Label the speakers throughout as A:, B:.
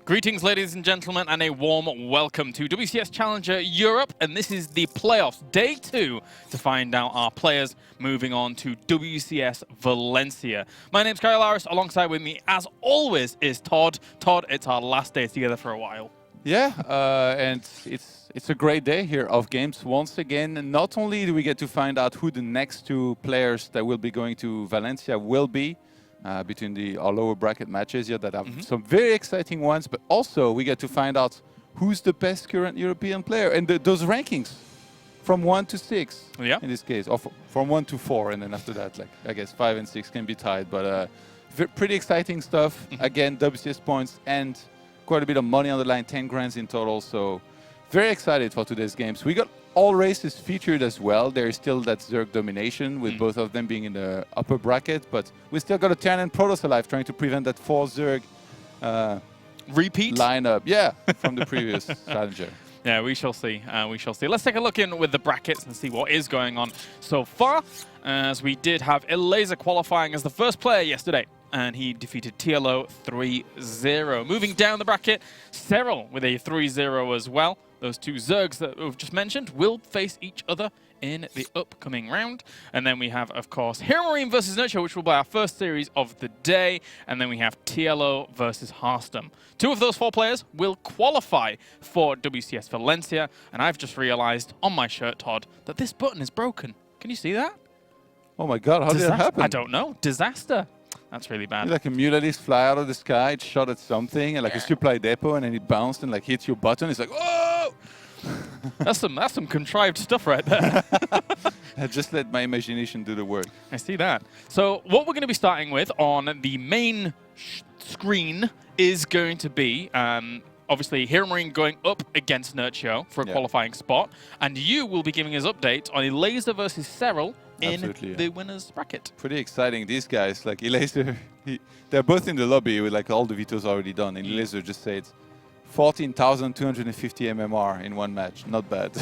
A: Greetings, ladies and gentlemen, and a warm welcome to WCS Challenger Europe. And this is the playoffs, day 2, to find out our players moving on to WCS Valencia. My name's Kyle Harris. Alongside with me, as always, is Todd. Todd, it's our last day together for a while.
B: Yeah, and it's a great day here of games once again. And not only do we get to find out who the next 2 players that will be going to Valencia will be, between our lower bracket matches here that have some very exciting ones, but also we get to find out who's the best current European player and those rankings from 1 to 6 in this case, or from 1 to 4, and then after that, like I guess 5 and 6 can be tied, but pretty exciting stuff. Again, WCS points and quite a bit of money on the line, 10 grand in total, so very excited for today's games. We got all races featured as well. There is still that Zerg domination with both of them being in the upper bracket, but we still got a Terran and Protoss alive trying to prevent that 4 Zerg
A: repeat
B: lineup. Yeah, from the previous Challenger.
A: Yeah, we shall see. We shall see. Let's take a look in with the brackets and see what is going on so far, as we did have Elaser qualifying as the first player yesterday, and he defeated TLO 3-0. Moving down the bracket, Cyril with a 3-0 as well. Those 2 Zergs that we've just mentioned will face each other in the upcoming round. And then we have, of course, HeroMarine versus Nerchio, which will be our first series of the day. And then we have TLO versus Harstum. 2 of those 4 players will qualify for WCS Valencia. And I've just realized on my shirt, Todd, that this button is broken. Can you see that?
B: Oh my God, how did that happen?
A: I don't know. Disaster. That's really bad.
B: Like a Mulalis fly out of the sky, it shot at something, and like a supply depot, and then it bounced and like hits your button. It's like, oh!
A: That's some contrived stuff right there.
B: I just let my imagination do the work.
A: I see that. So what we're going to be starting with on the main screen is going to be, obviously, HeroMarine going up against Nerchio for a qualifying spot, and you will be giving us updates on Elaser versus Cyril in the winner's bracket.
B: Pretty exciting. These guys, like Elaser, they're both in the lobby with like all the vetoes already done, and Elaser just said 14,250 MMR in one match. Not bad.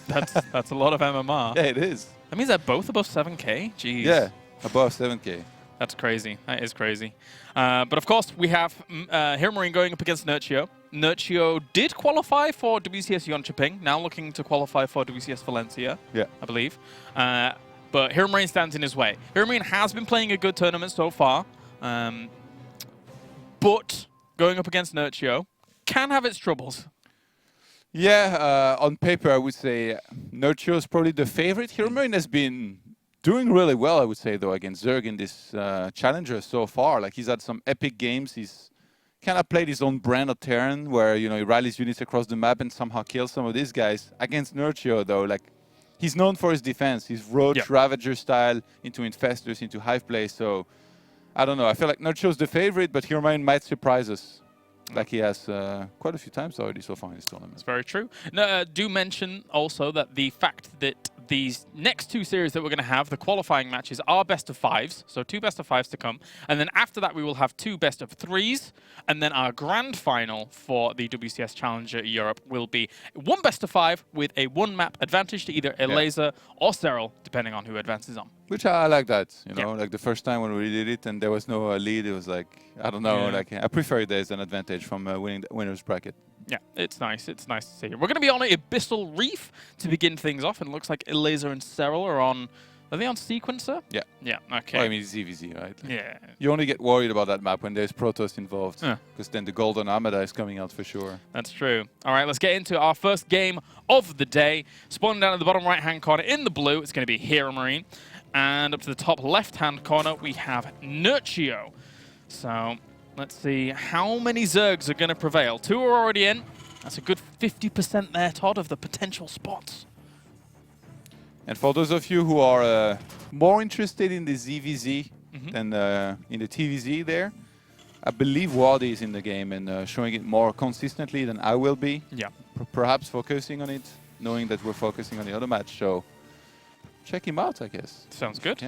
A: That's a lot of MMR.
B: Yeah, it is.
A: That means they're both above 7K? Jeez.
B: Yeah, above 7K.
A: That's crazy. That is crazy. But of course, we have HeroMarine going up against Nerchio. Nerchio did qualify for WCS Jönköping, now looking to qualify for WCS Valencia, I believe. But HeroMarine stands in his way. HeroMarine has been playing a good tournament so far, but going up against Nerchio can have its troubles.
B: Yeah, on paper, I would say Nerchio is probably the favorite. HeroMarine has been doing really well, I would say, though, against Zerg in this Challenger so far. Like, he's had some epic games. He's kind of played his own brand of Terran, where, you know, he rallies units across the map and somehow kills some of these guys. Against Nerchio, though, like, he's known for his defense, his Roach Ravager style into Infestors, into Hive play. So, I don't know. I feel like Nerchio's the favorite, but HeroMarine might surprise us, like he has quite a few times already so far in this tournament.
A: That's very true. No, do mention also that the fact that these next 2 series that we're going to have, the qualifying matches, are best of 5s. So 2 best of 5s to come. And then after that, we will have 2 best of 3s. And then our grand final for the WCS Challenger Europe will be 1 best of 5 with a 1-map advantage to either Elaser or Cyril, depending on who advances on.
B: Which I like that, you know, like the first time when we did it and there was no lead, it was like, I don't know, like I prefer it as an advantage from winning the winner's bracket.
A: Yeah, it's nice. It's nice to see. We're going to be on Abyssal Reef to begin things off, and it looks like Elaser and Cyril are on. Are they on Sequencer?
B: Yeah.
A: Yeah, okay.
B: Well, I mean, it's ZVZ, right? Like,
A: yeah.
B: You only get worried about that map when there's Protoss involved, because then the Golden Armada is coming out for sure.
A: That's true. All right, let's get into our first game of the day. Spawning down at the bottom right-hand corner in the blue, it's going to be HeroMarine. And up to the top left-hand corner, we have Nerchio. So let's see how many Zergs are going to prevail. 2 are already in. That's a good 50% there, Todd, of the potential spots.
B: And for those of you who are more interested in the ZVZ than in the TvZ there, I believe Wadi is in the game and showing it more consistently than I will be.
A: Yeah.
B: Perhaps focusing on it, knowing that we're focusing on the other match. So check him out, I guess.
A: Sounds good.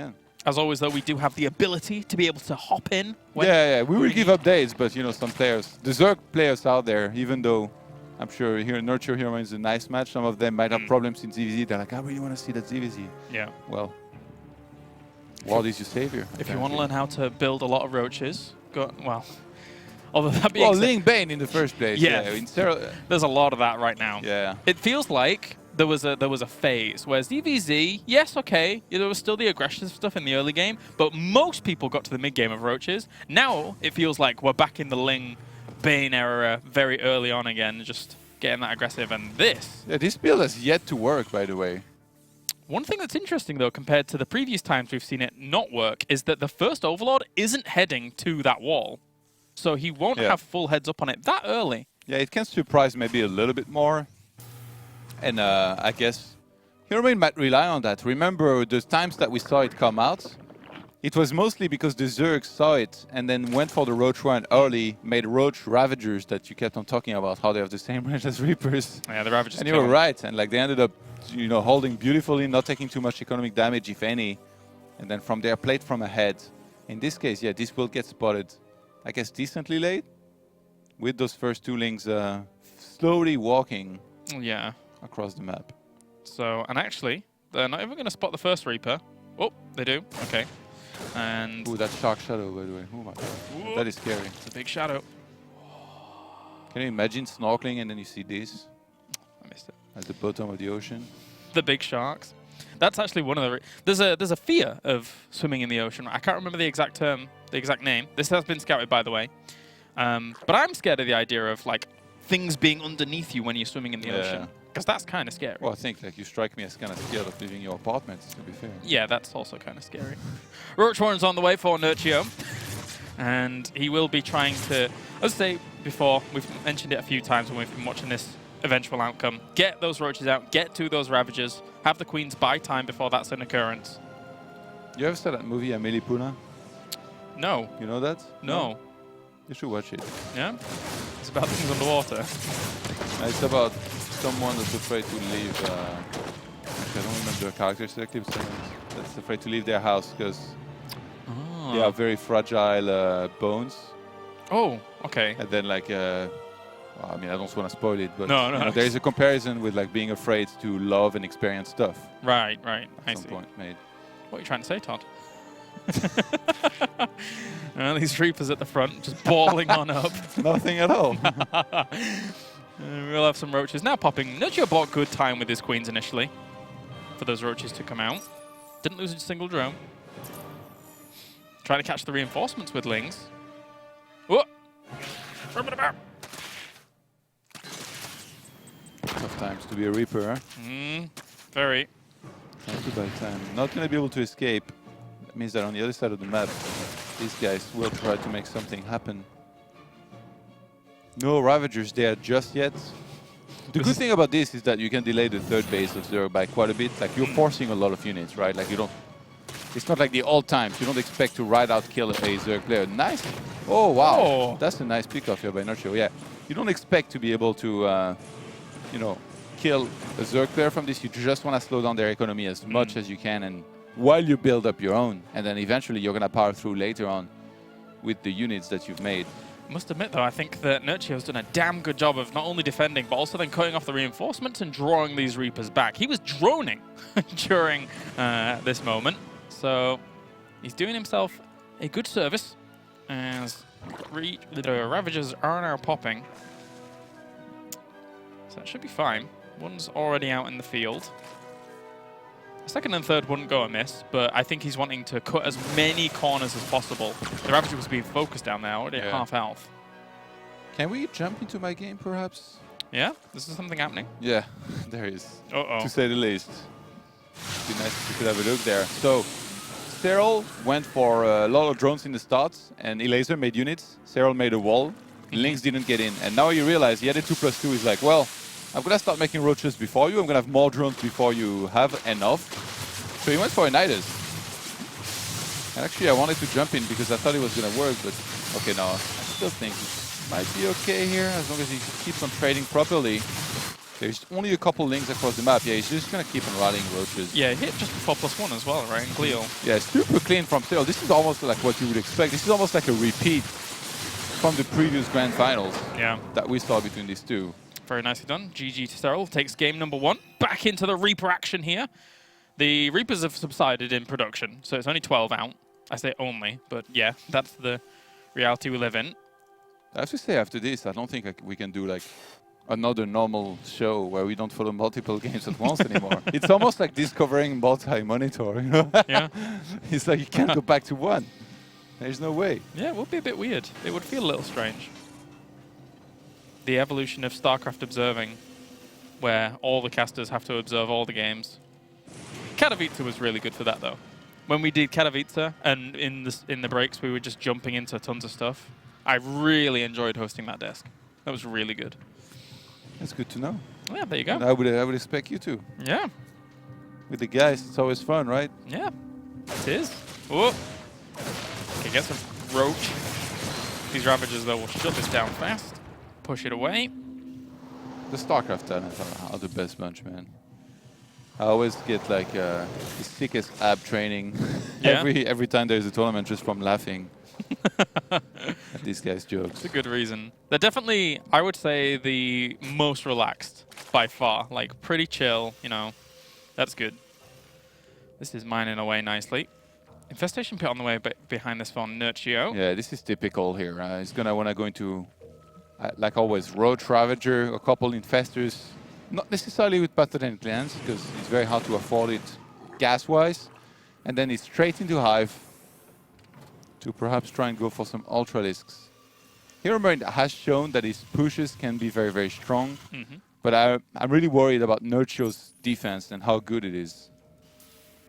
A: As always, though, we do have the ability to be able to hop in. When
B: we will give updates, but, you know, some players, the Zerg players out there, even though I'm sure here Nerchio HeroMarine is a nice match, some of them might have problems in ZVZ. They're like, I really want to see that ZVZ.
A: Yeah.
B: Well, Wadi's your savior.
A: If you want to learn how to build a lot of roaches, well, Although that being
B: Well,
A: said,
B: Ling Bane in the first place.
A: Yeah.
B: In
A: there's a lot of that right now.
B: yeah.
A: It feels like there was a phase, whereas DvZ, yes, okay, there was still the aggressive stuff in the early game, but most people got to the mid game of Roaches. Now it feels like we're back in the Ling Bane era very early on again, just getting that aggressive. And this.
B: Yeah, this build has yet to work, by the way.
A: One thing that's interesting, though, compared to the previous times we've seen it not work, is that the first Overlord isn't heading to that wall. So he won't have full heads up on it that early.
B: Yeah, it can surprise maybe a little bit more. And I guess HeroMarine might rely on that. Remember the times that we saw it come out? It was mostly because the Zerg saw it and then went for the Roach run early, made Roach Ravagers that you kept on talking about, how they have the same range as Reapers.
A: Yeah, the Ravagers.
B: And you were right. And like they ended up, you know, holding beautifully, not taking too much economic damage, if any. And then from there, played from ahead. In this case, yeah, this will get spotted, I guess, decently late. With those first two Lings slowly walking across the map.
A: So, and actually, they're not even going to spot the first Reaper. Oh, they do. Okay. And
B: ooh, that Shark Shadow, by the way. Oh my god. Ooh. That is scary.
A: It's a big shadow.
B: Can you imagine snorkeling and then you see this?
A: I missed it.
B: At the bottom of the ocean.
A: The big sharks. That's actually one of the... There's a fear of swimming in the ocean. I can't remember the exact term, the exact name. This has been scouted, by the way. But I'm scared of the idea of like things being underneath you when you're swimming in the ocean. Because that's kind of scary.
B: Well, I think like you strike me as kind of scared of leaving your apartment, to be fair.
A: Yeah, that's also kind of scary. Ro4's on the way for Nerchio. And he will be trying to, as I say before, we've mentioned it a few times when we've been watching this eventual outcome. Get those Roaches out, get to those Ravagers, have the Queens buy time before that's an occurrence.
B: You ever saw that movie, Amelie Poulain?
A: No.
B: You know that?
A: No.
B: You should watch it.
A: Yeah? It's about things underwater.
B: It's about someone that's afraid to leave. I don't remember the character exactly, but someone that's afraid to leave their house because they have very fragile bones.
A: Oh, okay.
B: And then like, well, I mean, I don't want to spoil it, but
A: no.
B: You know, there is a comparison with like being afraid to love and experience stuff.
A: Right.
B: At some point made.
A: What are you trying to say, Todd? These Reapers at the front, just bawling on up.
B: Nothing at all.
A: We'll have some Roaches now popping. Nerchio bought good time with his Queens initially for those Roaches to come out. Didn't lose a single drone. Trying to catch the reinforcements with Lings. Whoa!
B: Tough times to be a Reaper, huh?
A: Very.
B: Not too bad time. Not going to be able to escape. That means that on the other side of the map, these guys will try to make something happen. No Ravagers there just yet. The good thing about this is that you can delay the third base of Zerg by quite a bit. Like you're forcing a lot of units, right? Like you don't. It's not like the old times. You don't expect to right out kill a Zerg player. Nice. Oh wow,
A: oh.
B: That's a nice pickoff here by Nerchio. Yeah, you don't expect to be able to, you know, kill a Zerg player from this. You just want to slow down their economy as much as you can, and while you build up your own, and then eventually you're gonna power through later on with the units that you've made.
A: Must admit, though, I think that Nerchio's done a damn good job of not only defending, but also then cutting off the reinforcements and drawing these Reapers back. He was droning during this moment, so he's doing himself a good service as the Ravagers are now popping. So that should be fine. One's already out in the field. Second and third wouldn't go amiss, but I think he's wanting to cut as many corners as possible. The Ravager was being focused down there, already at half health.
B: Can we jump into my game, perhaps?
A: Yeah? This is something happening?
B: Yeah, there is.
A: Uh-oh.
B: To say the least. It'd be nice if you could have a look there. So, Cyril went for a lot of drones in the start, and Elaser made units. Cyril made a wall. Lynx didn't get in. And now you realize he had a 2+2. He's like, well, I'm going to start making Roaches before you. I'm going to have more drones before you have enough. So he went for a Nidus. And actually, I wanted to jump in because I thought it was going to work. But okay, no, I still think it might be okay here as long as he keeps on trading properly. There's only a couple Lings across the map. Yeah, he's just going to keep on rallying Roaches.
A: Yeah, he hit just before +1 as well, right? In Cleo.
B: Yeah, super clean from Cyril. This is almost like what you would expect. This is almost like a repeat from the previous Grand Finals that we saw between these two.
A: Very nicely done. GG to Cyril. Takes game number 1. Back into the Reaper action here. The Reapers have subsided in production, so it's only 12 out. I say only, but yeah, that's the reality we live in.
B: I have to say, after this, I don't think we can do like another normal show where we don't follow multiple games at once anymore. It's almost like discovering multi-monitor, you know?
A: Yeah.
B: It's like you can't go back to one. There's no way.
A: Yeah, it would be a bit weird. It would feel a little strange. The evolution of StarCraft observing, where all the casters have to observe all the games. TvZ was really good for that, though. When we did TvZ, and in the breaks we were just jumping into tons of stuff, I really enjoyed hosting that desk. That was really good.
B: That's good to know.
A: Yeah, there you go.
B: And I would expect you to.
A: Yeah.
B: With the guys, it's always fun, right?
A: Yeah, it is. Oh. Okay, get some roach. These Ravagers, though, will shut this down fast. Push it away.
B: The StarCraft talents are the best bunch, man. I always get like the sickest ab training every time there's a tournament just from laughing at these guys' jokes.
A: It's a good reason. They're definitely, I would say, the most relaxed by far. Like, pretty chill, you know. That's good. This is mining away nicely. Infestation pit on the way behind this one, Nerchio.
B: Yeah, this is typical here. He's gonna wanna go into, like always, Roach Ravager, a couple Infestors. Not necessarily with pathogenic lands, because it's very hard to afford it gas-wise. And then he's straight into Hive to perhaps try and go for some Ultralisks. HeroMarine has shown that his pushes can be very, very strong. But I'm really worried about Nerchio's defense and how good it is.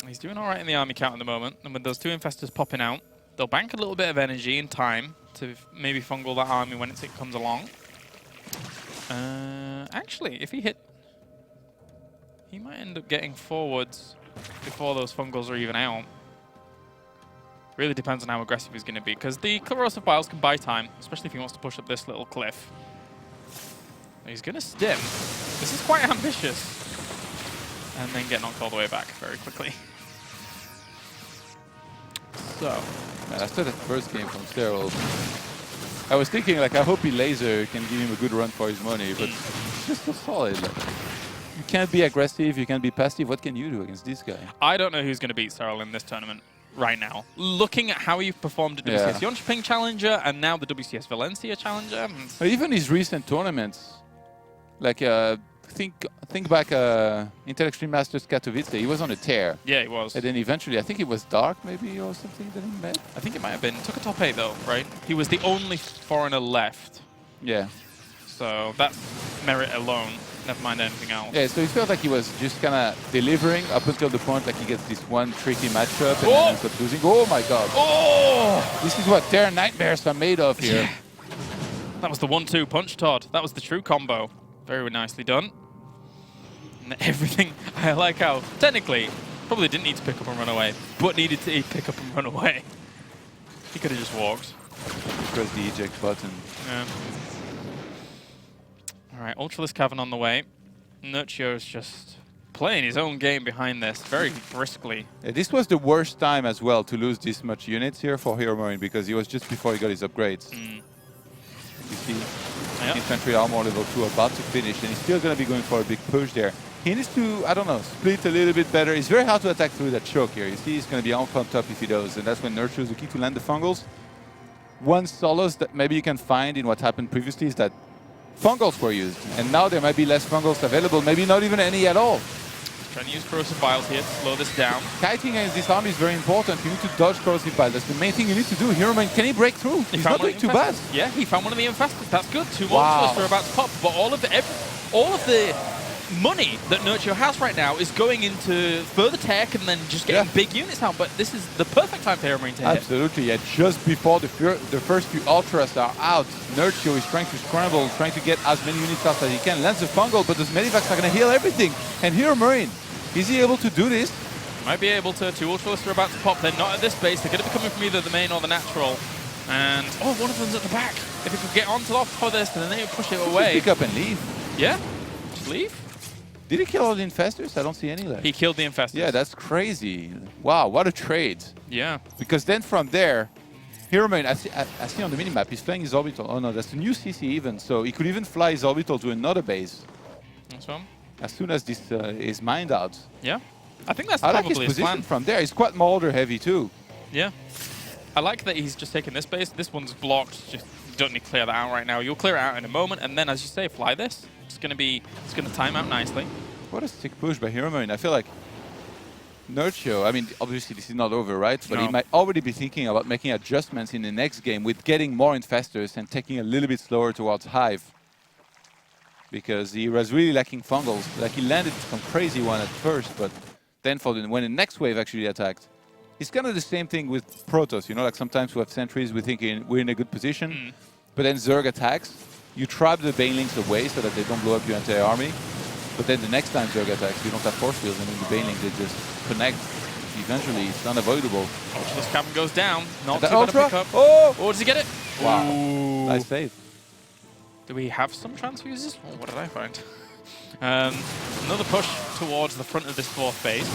A: He's doing all right in the army count at the moment. And with those two Infestors popping out, they'll bank a little bit of energy and time to maybe fungal that army when it comes along. Actually, if he hit... He might end up getting forwards before those fungals are even out. Really depends on how aggressive he's going to be, because the corrosive biles can buy time, especially if he wants to push up this little cliff. He's going to stim. This is quite ambitious. And then get knocked all the way back very quickly. So.
B: After that first game from Sterile, I was thinking, like, I hope he laser can give him a good run for his money, but it's just so solid. Like, you can't be aggressive, you can't be passive. What can you do against this guy?
A: I don't know who's going to beat Sterile in this tournament right now. Looking at how you've performed at WCS Jönköping Challenger and now the WCS Valencia Challenger.
B: Even his recent tournaments, like think back Intel Extreme Masters Katowice, he was on a tear.
A: Yeah, he was.
B: And then eventually, I think it was Dark maybe or something that he met.
A: I think it might have been. Took a top 8 though, right? He was the only foreigner left.
B: Yeah.
A: So that's merit alone. Never mind anything else.
B: Yeah, so it felt like he was just kind of delivering up until the point like he gets this one tricky matchup and then ends up losing. Oh my god.
A: Oh!
B: This is what Terran Nightmares are made of here.
A: That was the 1-2 punch, Todd. That was the true combo. Very nicely done. And everything, I like how, technically, probably didn't need to pick up and run away, but needed to pick up and run away. He could have just walked.
B: Press the eject button.
A: Yeah. Alright, Ultralisk Cavern on the way. Nerchio's just playing his own game behind this very briskly.
B: Yeah, this was the worst time as well to lose this much units here for HeroMarine because he was just before he got his upgrades. You see, infantry armor level 2 about to finish, and he's still going to be going for a big push there. He needs to, I don't know, split a little bit better. It's very hard to attack through that choke here. You see, he's going to be all pumped up if he does, and that's when Nerchio is the key to land the fungals. One solace that maybe you can find in what happened previously is that fungals were used, and now there might be less fungals available, maybe not even any at all.
A: Trying to use corrosive biles here to slow this down.
B: Kiting against this army is very important. You need to dodge corrosive bile. That's the main thing you need to do. HeroMarine, can he break through? He's not doing too bad.
A: Yeah, he found one of the infestors. That's good. Two Ultralisks are about to pop, but all of the money that Nerchio has right now is going into further tech and then just getting big units out. But this is the perfect time for HeroMarine to hit.
B: Absolutely, yeah. Just before the first few Ultras are out, Nerchio is trying to scramble, trying to get as many units out as he can. Lands a fungal, but those medivacs are going to heal everything. And HeroMarine, is he able to do this?
A: Might be able to. Two Ultralisks are about to pop. They're not at this base. They're going to be coming from either the main or the natural. And, oh, one of them's at the back. If he could get onto the top of this, and then they would push it away.
B: Pick up and leave.
A: Yeah, just leave.
B: Did he kill all the infestors? I don't see any left.
A: He killed the infestors.
B: Yeah, that's crazy. Wow, what a trade.
A: Yeah.
B: Because then from there, HeroMarine, I see on the minimap, he's flying his orbital. Oh no, that's a new CC even. So he could even fly his orbital to another base.
A: That's one.
B: As soon as this is mined out.
A: Yeah. I think that's
B: I like
A: probably
B: his position
A: plan.
B: from there. He's quite Molder heavy too.
A: Yeah. I like that he's just taken this base. This one's blocked, just don't need to clear that out right now. You'll clear it out in a moment, and then, as you say, fly this. It's going to time out nicely.
B: What a sick push by HeroMarine. I feel like Nerchio, I mean, obviously this is not over, right? But he might already be thinking about making adjustments in the next game with getting more infestors and taking a little bit slower towards Hive. Because he was really lacking fungals. Like, he landed some crazy one at first, but then when the next wave actually attacked. It's kind of the same thing with Protoss, you know, like sometimes we have sentries, we think we're in a good position, but then Zerg attacks, you trap the Banelings away so that they don't blow up your entire army, but then the next time Zerg attacks, you don't have force fields, and then the Banelings, they just connect. Eventually, it's unavoidable.
A: Ultralisk Cavern goes down, not too
B: bad
A: to pick up.
B: Oh!
A: Does he get it?
B: Wow,
A: Ooh.
B: nice save.
A: Do we have some transfuses? Oh, what did I find? Another push towards the front of this fourth base.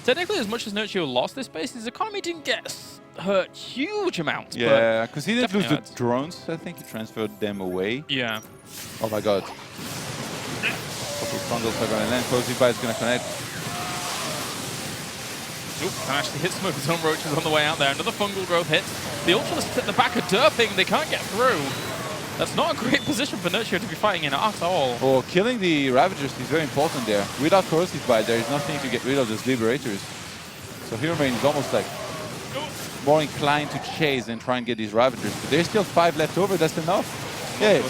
A: Technically, as much as Nerchio lost this base, his economy didn't get hurt huge amounts.
B: Yeah, because he didn't lose the
A: hurts.
B: drones. I think he transferred them away.
A: Yeah.
B: Oh my god. Couple fungals are going to land. Qualifier is going to connect.
A: Oop, and actually hit some of his own roaches on the way out there. Another fungal growth hit. The Ultralisk at the back are derping. They can't get through. That's not a great position for Nerchio to be fighting in at all.
B: Oh, killing the Ravagers is very important there. Without Corrosive Bite, there is nothing to get rid of those Liberators. So HeroMarine is almost like more inclined to chase and try and get these Ravagers. But there's still 5 left over, that's enough. Yeah.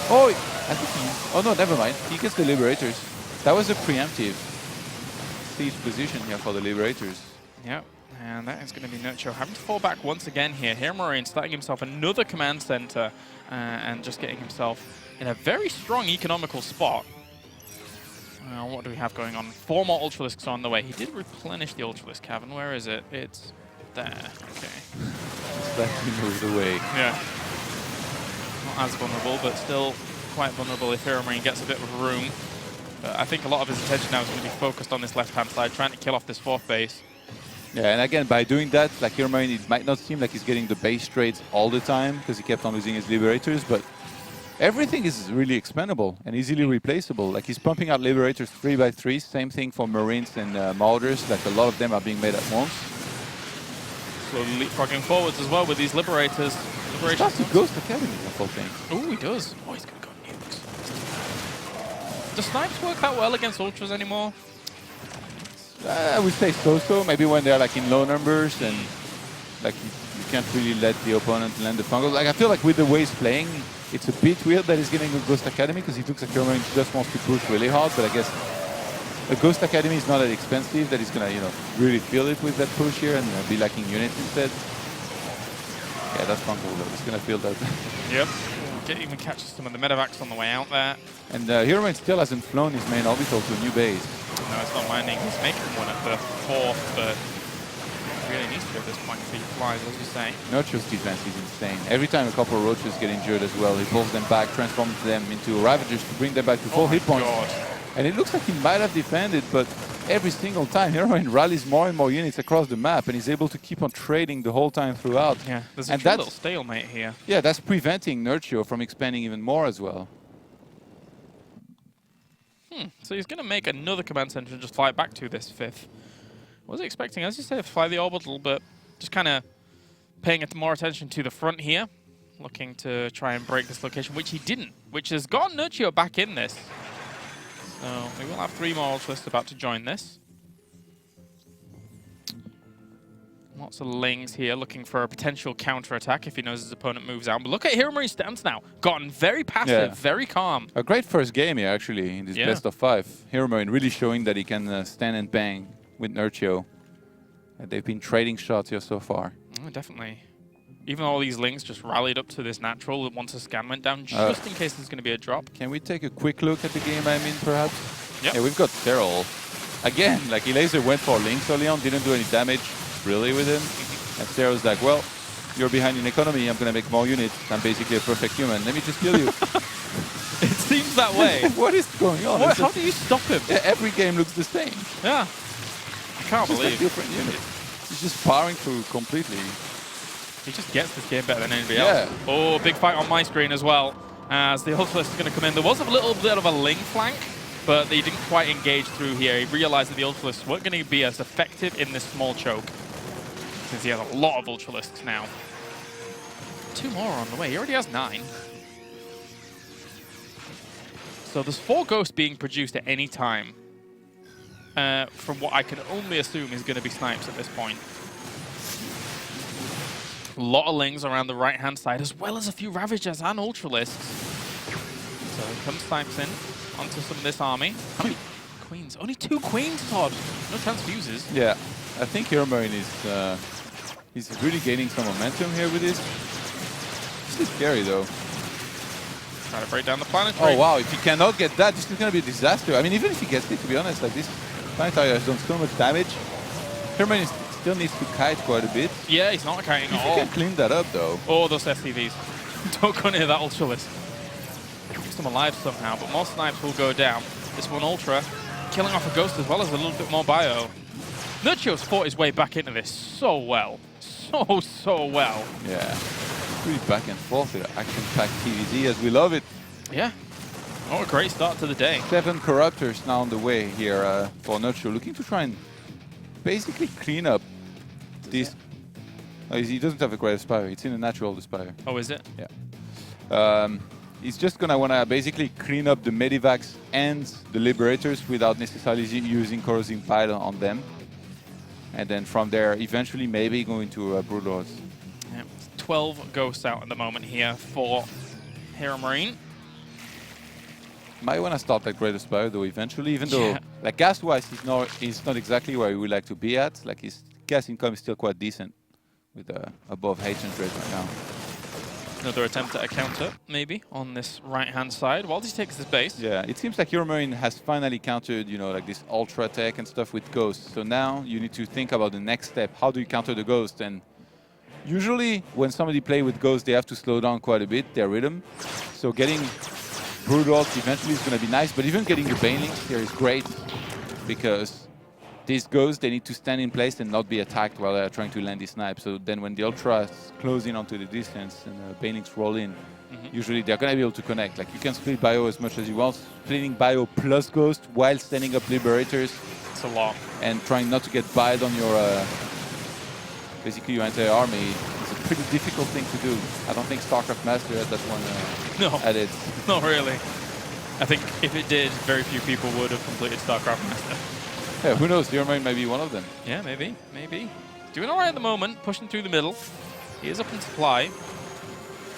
B: Oh, I think oh no, never mind. He gets the Liberators. That was a preemptive siege position here for the Liberators.
A: Yep. And that is going to be Nerchio having to fall back once again here. HeroMarine starting himself another command center and just getting himself in a very strong economical spot. What do we have going on? 4 more Ultralisks on the way. He did replenish the Ultralisk Cavern. Where is it? It's there. Okay.
B: That moved away.
A: Yeah. Not as vulnerable, but still quite vulnerable if HeroMarine gets a bit of room. But I think a lot of his attention now is going to be focused on this left-hand side, trying to kill off this fourth base.
C: Yeah, and again, by doing that, like HeroMarine, it might not seem like he's getting the base trades all the time because he kept on losing his Liberators, but everything is really expendable and easily replaceable. Like, he's pumping out Liberators 3x3, same thing for Marines and Marauders. Like, a lot of them are being made at once.
A: Slowly leapfrogging forwards as well with these Liberators.
B: He starts to Ghost Academy, I think.
A: Oh, he does. Oh, he's going to go nukes. Does snipes work that well against Ultras anymore?
B: I would say so-so. Maybe when they're like in low numbers and like you can't really let the opponent land the fungal. Like, I feel like with the way he's playing, it's a bit weird that he's getting a Ghost Academy because he looks like HeroMarine just wants to push really hard. But I guess a Ghost Academy is not that expensive that he's gonna, you know, really feel it with that push here and be lacking units instead. Yeah, that's fungal though. He's gonna feel that.
A: Yep. Even catches some of the medevacs on the way out there.
B: And HeroMarine still hasn't flown his main orbital to a new base.
A: No, it's not mining. He's making one at the 4th, but he really needs to at this point if he flies, as you say.
B: Nerchio's defense is insane. Every time a couple of roaches get injured as well, he pulls them back, transforms them into Ravagers to bring them back to full hit points.
A: God.
B: And it looks like he might have defended, but every single time HeroMarine rallies more and more units across the map and he's able to keep on trading the whole time throughout.
A: Yeah, there's a little stalemate here.
B: Yeah, that's preventing Nerchio from expanding even more as well.
A: So he's going to make another command center and just fly back to this 5th. Was he expecting, as you say, to fly the orbital, but just kind of paying more attention to the front here, looking to try and break this location, which he didn't, which has gotten Nerchio back in this. So we will have 3 more Ultralisks about to join this. Lots of Lings here looking for a potential counter-attack if he knows his opponent moves out. But look at HeroMarine's stance now. Gotten very passive, very calm.
B: A great first game here, actually, in this best of 5. HeroMarine really showing that he can stand and bang with Nerchio. And they've been trading shots here so far.
A: Definitely. Even all these Lings just rallied up to this natural once a scan went down, just in case there's going to be a drop.
B: Can we take a quick look at the game, I mean, perhaps?
A: Yep.
B: Yeah, we've got Terrell. Again, like, Elaser went for Lynx early on, didn't do any damage really with him. And Terrell's like, well, you're behind in economy, I'm going to make more units. I'm basically a perfect human. Let me just kill you.
A: It seems that way.
B: What is going on?
A: How do you stop him?
B: Every game looks the same.
A: Yeah. I can't believe.
B: Like different units. He's just powering through completely.
A: He just gets this game better than anybody else. Oh, big fight on my screen as well. As the Ultralisk is going to come in. There was a little bit of a Ling flank, but they didn't quite engage through here. He realized that the Ultralisks weren't going to be as effective in this small choke, since he has a lot of Ultralisks now. 2 more on the way. He already has 9. So there's 4 ghosts being produced at any time. From what I can only assume is going to be snipes at this point. A lot of lings around the right-hand side, as well as a few Ravagers and Ultralisks. So here comes snipes in onto some of this army. How many queens? Only 2 queens, Todd. No transfuses.
B: Yeah, I think HeroMarine is he's really gaining some momentum here with this. This is scary though.
A: Trying to break down the planetary.
B: Oh wow, if he cannot get that, this is going to be a disaster. I mean, even if he gets it, to be honest, like this planetary has done so much damage. HeroMarine still needs to kite quite a bit.
A: Yeah, he's not kiting at all.
B: He can clean that up though.
A: Oh, those SCVs. Don't go near that Ultralist. Keeps them alive somehow, but more snipes will go down. This one Ultra, killing off a ghost as well as a little bit more bio. Nerchio's fought his way back into this so well. So well.
B: Yeah. Really back and forth here. Action-packed TvZ as we love it.
A: Yeah. Oh, a great start to the day.
B: 7 Corruptors now on the way here for Nerchio, looking to try and basically clean up this. Oh, he doesn't have a Great Aspire. It's in a natural Aspire.
A: Oh, is it?
B: Yeah. He's just gonna wanna basically clean up the Medivacs and the Liberators without necessarily using Corrosive Bile on them. And then from there, eventually maybe going to Broodlords.
A: Yeah. 12 ghosts out at the moment here for HeroMarine.
B: Might want to start that Great Aspire though eventually, even though like gas-wise he's not exactly where he would like to be at. Like his gas income is still quite decent with above 800 right now.
A: Another attempt at a counter, maybe, on this right-hand side while he takes his base.
B: Yeah, it seems like HeroMarine has finally countered, you know, like this ultra tech and stuff with ghosts. So now you need to think about the next step. How do you counter the ghost? And usually when somebody plays with ghosts, they have to slow down quite a bit their rhythm. So getting Broodlords eventually is going to be nice, but even getting the Banelings here is great because these ghosts, they need to stand in place and not be attacked while they're trying to land the snipe. So then when the Ultras close in onto the distance and the Banelings roll in, usually they're going to be able to connect. Like you can split bio as much as you want. Splitting bio plus ghost while standing up Liberators.
A: It's a lot.
B: And trying not to get biled on your, basically your entire army. It's a pretty difficult thing to do. I don't think StarCraft Master had that one at it.
A: Not really. I think if it did, very few people would have completed StarCraft Master.
B: Yeah, who knows? HeroMarine might be one of them.
A: Yeah, maybe. Doing all right at the moment, pushing through the middle. He is up in supply,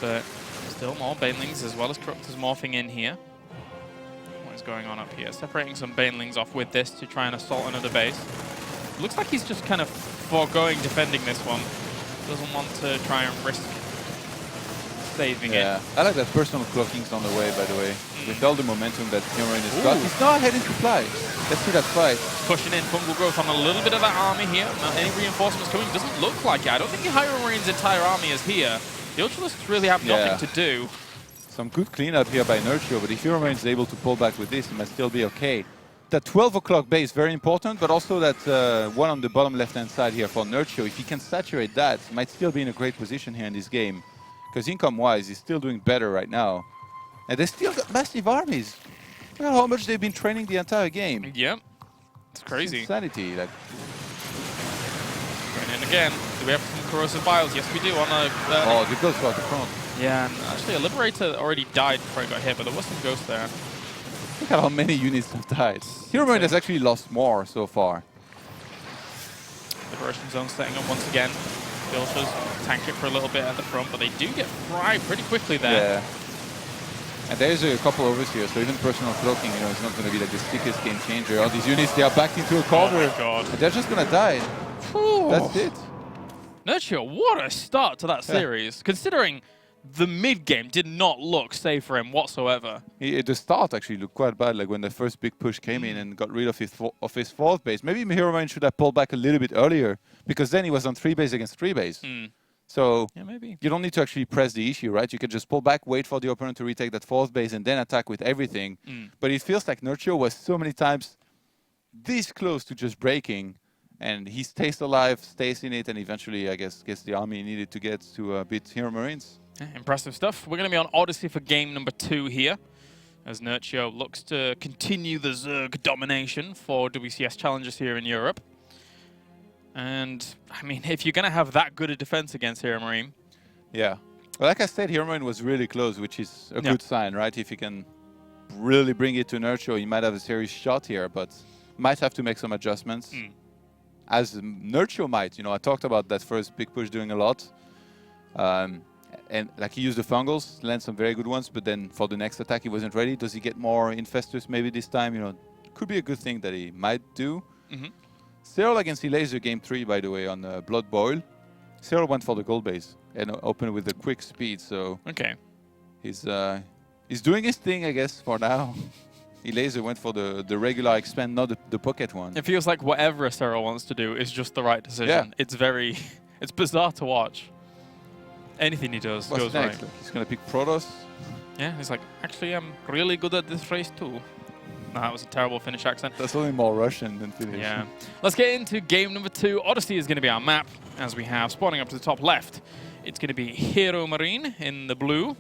A: but still more Banelings as well as Corruptors morphing in here. What is going on up here? Separating some Banelings off with this to try and assault another base. Looks like he's just kind of foregoing defending this one. Doesn't want to try and risk saving it.
B: Yeah, I like that personal clocking's on the way, by the way. With all the momentum that HeroMarine has got. He's not heading to fly. Let's see that fight.
A: Pushing in fungal growth on a little bit of that army here. Not any reinforcements coming. Doesn't look like it. I don't think HeroMarine's entire army is here. The Ultralisks really have nothing to do.
B: Some good cleanup here by Nerchio, but if HeroMarine is able to pull back with this, it might still be okay. That 12 o'clock base, very important, but also that one on the bottom left-hand side here for Nerchio. If he can saturate that, he might still be in a great position here in this game. Because income-wise, he's still doing better right now. And they still got massive armies. Look at how much they've been training the entire game.
A: Yep. It's crazy.
B: It's insanity. Like.
A: Going in again. Do we have some corrosive biles? Yes, we do. On a.
B: Oh, the ghost out the front.
A: Yeah, and actually a Liberator already died before he got hit, but there was some ghosts there.
B: Look at how many units have died. HeroMarine has actually lost more so far.
A: Liberation zone setting up once again. Filters tank it for a little bit at the front, but they do get fried pretty quickly there.
B: Yeah. And there's a couple overs here, so even personal cloaking, you know, it's not going to be like the sickest game changer. All these units, they are backed into a corner.
A: Oh my God.
B: And they're just going to die.
A: Ooh.
B: That's it.
A: Nerchio, what a start to that series, considering the mid-game did not look safe for him whatsoever.
B: The start actually looked quite bad, like when the first big push came in and got rid of his fourth base. Maybe HeroMarine should have pulled back a little bit earlier, because then he was on 3 base against 3 base. So
A: yeah, maybe.
B: You don't need to actually press the issue, right? You can just pull back, wait for the opponent to retake that 4th base, and then attack with everything. But it feels like Nerchio was so many times this close to just breaking, and he stays alive, stays in it, and eventually, I guess, gets the army he needed to get to beat HeroMarines.
A: Yeah, impressive stuff. We're going to be on Odyssey for game number 2 here, as Nerchio looks to continue the Zerg domination for WCS Challengers here in Europe. And, I mean, if you're going to have that good a defense against HeroMarine,
B: yeah, Well, like I said, HeroMarine was really close, which is a good sign, right? If he can really bring it to Nerchio, he might have a serious shot here, but might have to make some adjustments. As Nerchio might, I talked about that first big push doing a lot. And like he used the fungals, land some very good ones, but then for the next attack he wasn't ready. Does he get more infestors maybe this time? Could be a good thing that he might do. Cyril against Elaser game 3, by the way, on Blood Boil. Cyril went for the gold base and opened with a quick speed, so he's doing his thing, I guess, for now. Elaser went for the regular expand, not the pocket one.
A: It feels like whatever Cyril wants to do is just the right decision. Yeah. It's bizarre to watch. Anything he does goes right.
B: Like, he's going to pick Protoss.
A: Yeah, he's like, actually, I'm really good at this race too. No, that was a terrible Finnish accent.
B: That's only more Russian than Finnish.
A: Yeah. Let's get into game number 2. Odyssey is going to be our map, as we have spawning up to the top left. It's going to be HeroMarine in the blue,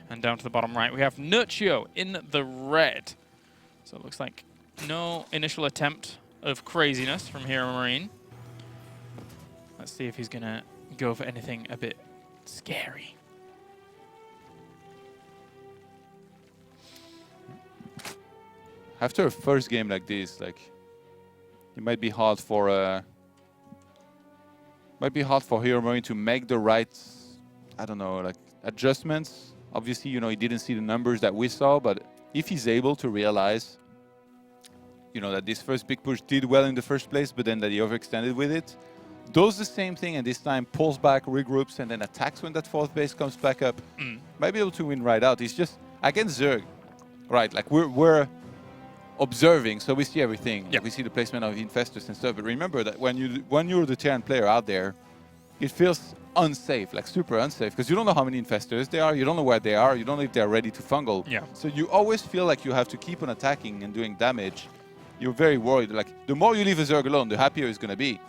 A: and down to the bottom right, we have Nerchio in the red. So it looks like no initial attempt of craziness from HeroMarine. Let's see if he's going to go for anything a bit scary.
B: After a first game like this, it might be hard for HeroMarine to make the right, I don't know, adjustments. Obviously, he didn't see the numbers that we saw, but if he's able to realize, that this first big push did well in the first place, but then that he overextended with it, does the same thing and this time pulls back, regroups, and then attacks when that 4th base comes back up, might be able to win right out. It's just against Zerg, right? Like we're observing, so we see everything.
A: Yeah.
B: We see the placement of infestors and stuff. But remember that when you're the Terran player out there, it feels unsafe, like super unsafe, because you don't know how many infestors there are, you don't know where they are, you don't know if they're ready to fungal.
A: Yeah.
B: So you always feel like you have to keep on attacking and doing damage. You're very worried. Like the more you leave a Zerg alone, the happier it's going to be.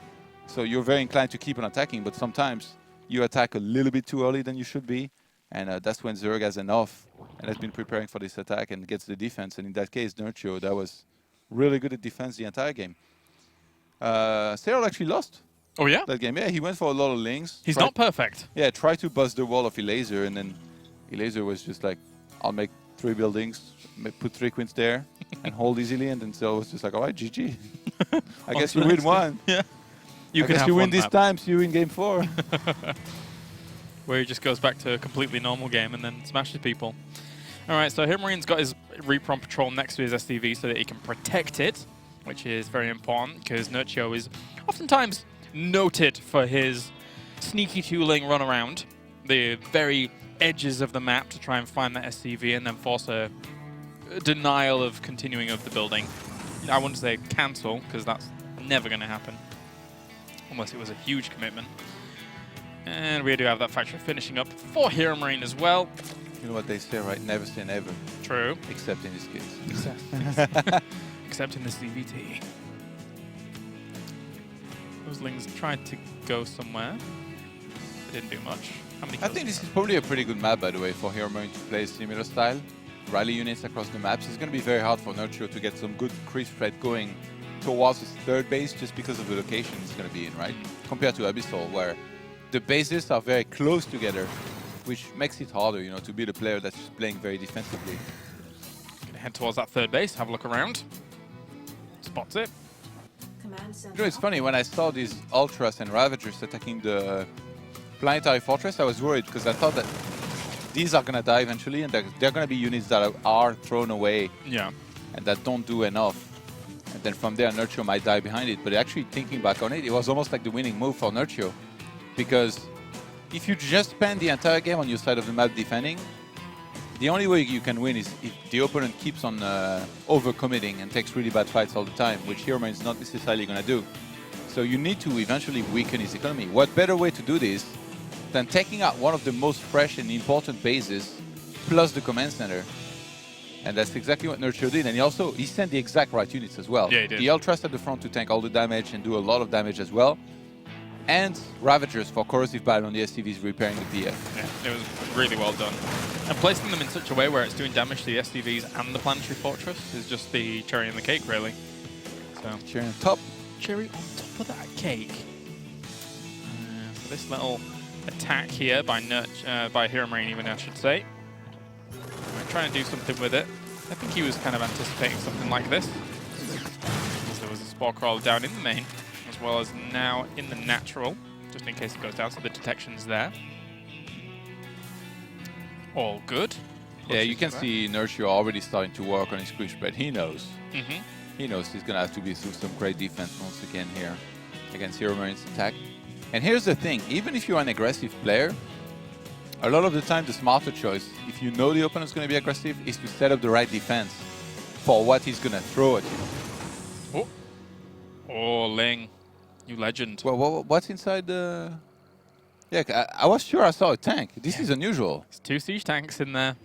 B: So you're very inclined to keep on attacking, but sometimes you attack a little bit too early than you should be, and that's when Zerg has enough and has been preparing for this attack and gets the defense. And in that case, Nerchio, that was really good at defense the entire game. Cyril actually lost.
A: Oh yeah?
B: That game. Yeah, he went for a lot of links.
A: He's not perfect.
B: Yeah, tried to bust the wall of Elaser, and then Elaser was just like, I'll make 3 buildings, put 3 queens there, and hold easily, and then Cyril was just like, all right, GG. I guess you win one.
A: Yeah.
B: I guess you win this time, so you win game 4.
A: Where he just goes back to a completely normal game and then smashes people. All right, so HeroMarine's got his Reaper on patrol next to his SCV so that he can protect it, which is very important because Nerchio is oftentimes noted for his sneaky tooling run around the very edges of the map to try and find that SCV and then force a denial of continuing of the building. I wouldn't say cancel, because that's never going to happen. Unless it was a huge commitment. And we do have that factory finishing up for HeroMarine as well.
B: You know what they say, right? Never say never.
A: True.
B: Except in this case.
A: Except in the CVT. Those Lings tried to go somewhere. They didn't do much. How many kills?
B: I think this is probably a pretty good map, by the way, for HeroMarine to play similar style. Rally units across the maps. It's going to be very hard for Nerchio to get some good creep spread going towards his 3rd base just because of the location it's going to be in, right? Compared to Abyssal, where the bases are very close together, which makes it harder, to be the player that's playing very defensively.
A: Gonna head towards that 3rd base, have a look around. Spots it.
B: It's funny, when I saw these Ultras and Ravagers attacking the Planetary Fortress, I was worried because I thought that these are going to die eventually, and they're going to be units that are thrown away and that don't do enough. And then from there, Nerchio might die behind it. But actually, thinking back on it, it was almost like the winning move for Nerchio. Because if you just spend the entire game on your side of the map defending, the only way you can win is if the opponent keeps on overcommitting and takes really bad fights all the time, which HeroMarine is not necessarily going to do. So you need to eventually weaken his economy. What better way to do this than taking out one of the most fresh and important bases, plus the command center? And that's exactly what Nerchio did. And he sent the exact right units as well.
A: Yeah, he did.
B: The Ultras at the front to tank all the damage and do a lot of damage as well. And Ravagers for corrosive battle on the SCVs repairing the PF.
A: Yeah, it was really well done. And placing them in such a way where it's doing damage to the SCVs and the Planetary Fortress is just the cherry on the cake, really. So
B: Cherry on top.
A: Cherry on top of that cake. So this little attack here by HeroMarine, even I should say. Trying to do something with it. I think he was kind of anticipating something like this. As there was a Spore Crawler down in the main, as well as now in the natural, just in case it goes down, so the detection's there. All good.
B: Yeah, you can see Nerchio already starting to work on his push spread. He knows. He knows he's going to have to be through some great defense once again here against HeroMarine's attack. And here's the thing, even if you're an aggressive player, a lot of the time the smarter choice, if you know the opponent's going to be aggressive, is to set up the right defense for what he's going to throw at you.
A: Oh, Ling, you legend.
B: Well, what's inside the... Yeah, I was sure I saw a tank. This is unusual.
A: There's 2 siege tanks in there.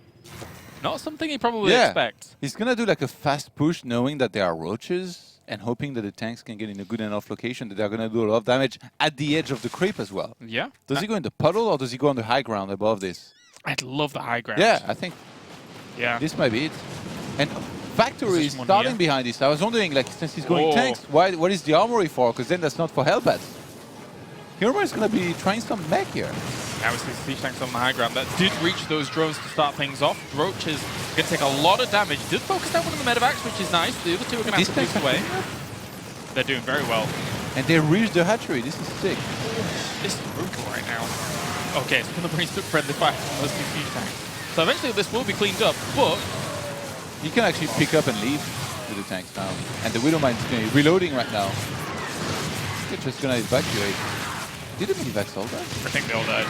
A: Not something you probably expect.
B: He's going to do like a fast push knowing that there are roaches and hoping that the tanks can get in a good enough location that they're going to do a lot of damage at the edge of the creep as well.
A: Yeah.
B: Does he go in the puddle or does he go on the high ground above this?
A: I'd love the high ground.
B: Yeah, I think this might be it. And Factory is starting behind this. I was wondering, like, since he's going tanks, what is the armory for? Because then that's not for Hellbats. HeroMarine is going to be trying some mech here.
A: Now we see siege tanks on the high ground. That did reach those drones to start things off. Roach is going to take a lot of damage. Did focus down one of the medevacs, which is nice. The other two are going to have to boost away. They're doing very well.
B: And they reached the hatchery. This is sick.
A: This is brutal right now. Okay, so HeroMarine took friendly fire from those 2 siege tanks. So eventually this will be cleaned up, but...
B: You can actually pick up and leave with the tanks now. And the Widowmine is going to be reloading right now. They're just going to evacuate. Did the medevacs all die?
A: I think they all died.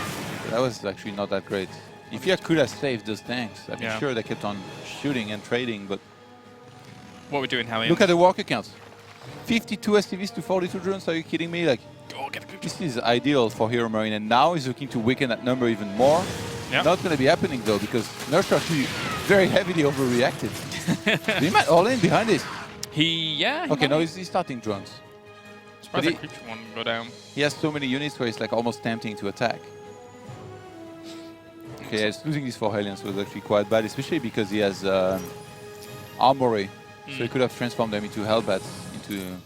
B: That was actually not that great. If you could have saved those tanks, I'm sure they kept on shooting and trading, but...
A: What we're doing, Hellions.
B: Look at the walker counts. 52 SCVs to 42 drones, are you kidding me? Like, this is ideal for HeroMarine, and now he's looking to weaken that number even more. Not going to be happening though, because Nerchio actually very heavily overreacted. He might all in behind this. Okay, no, he's starting drones.
A: Surprised that creature one go down.
B: He has so many units where it's like almost tempting to attack. Okay, he's losing these 4 Hellions, so it's actually quite bad, especially because he has armory. So he could have transformed them into Hellbats into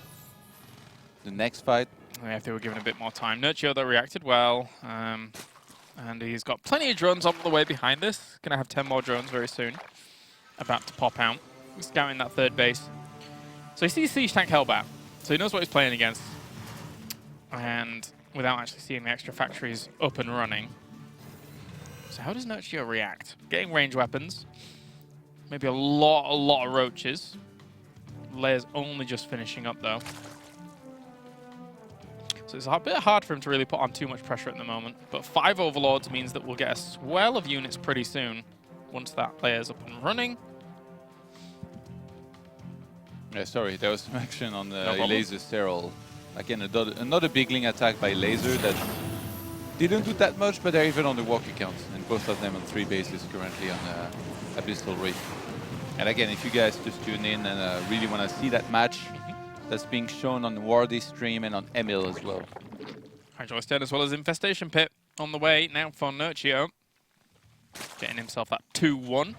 B: the next fight.
A: Yeah, if they were given a bit more time. Nerchio, though, reacted well. And he's got plenty of drones on the way behind this. Going to have 10 more drones very soon. About to pop out. He's scouting that 3rd base. So he sees Siege Tank Hellbat. So he knows what he's playing against. And without actually seeing the extra factories up and running. So how does Nerchio react? Getting range weapons. Maybe a lot of roaches. Leia's only just finishing up, though. So it's a bit hard for him to really put on too much pressure at the moment. But 5 Overlords means that we'll get a swell of units pretty soon once that Leia's up and running.
B: Yeah, sorry, there was some action on the Laser Sterile. Again, another big Ling attack by Laser that didn't do that much, but they're even on the walker count. And both of them on 3 bases currently on Abyssal Reef. And again, if you guys just tune in and really want to see that match, that's being shown on Wardy's stream and on Emil as well.
A: Hydraulic Stand as well as Infestation Pit on the way now for Nerchio. Getting himself that 2-1.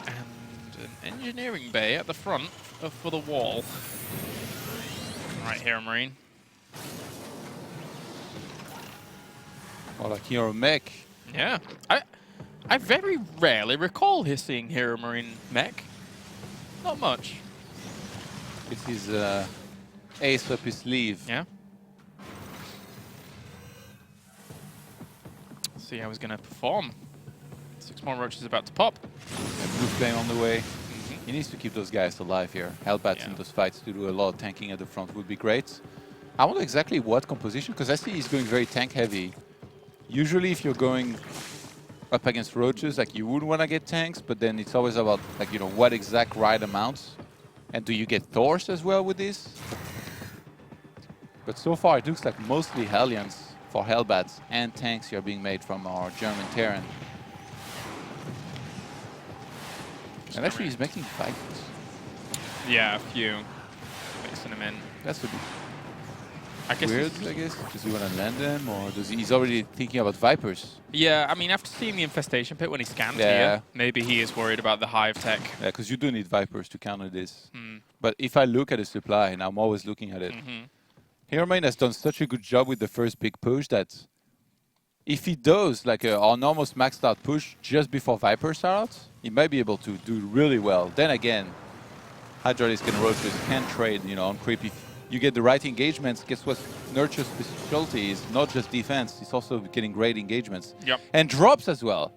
A: And an engineering bay at the front for the wall. Right, HeroMarine.
B: Or like Hero Mech.
A: Yeah. I very rarely recall seeing HeroMarine mech. Not much.
B: It's his ace up his sleeve.
A: Yeah. See how he's going to perform. 6 more roaches about to pop.
B: Blue Flame on the way. He needs to keep those guys alive here. Hellbats in those fights to do a lot of tanking at the front would be great. I wonder exactly what composition, because I see he's going very tank heavy. Usually if you're going up against roaches, like you would want to get tanks, but then it's always about, like, you know, what exact right amounts. And do you get Thors as well with this? But so far it looks like mostly Hellions for Hellbats and tanks here being made from our German Terran. And actually he's making Vipers.
A: Yeah, a few. Mixing them in.
B: That's a bit
A: weird,
B: I guess. Does he want to land them, or does he's already thinking about Vipers?
A: Yeah, I mean, after seeing the Infestation Pit when he scanned here, maybe he is worried about the Hive tech.
B: Yeah, because you do need Vipers to counter this. But if I look at the supply, and I'm always looking at it, HeroMarine has done such a good job with the first big push that if he does like an almost maxed out push just before Viper starts, he might be able to do really well. Then again, Hydraulics and Roaches can trade, you know, on creep. If you get the right engagements, guess what? Nerchio's specialty is not just defense, it's also getting great engagements.
A: Yep.
B: And drops as well.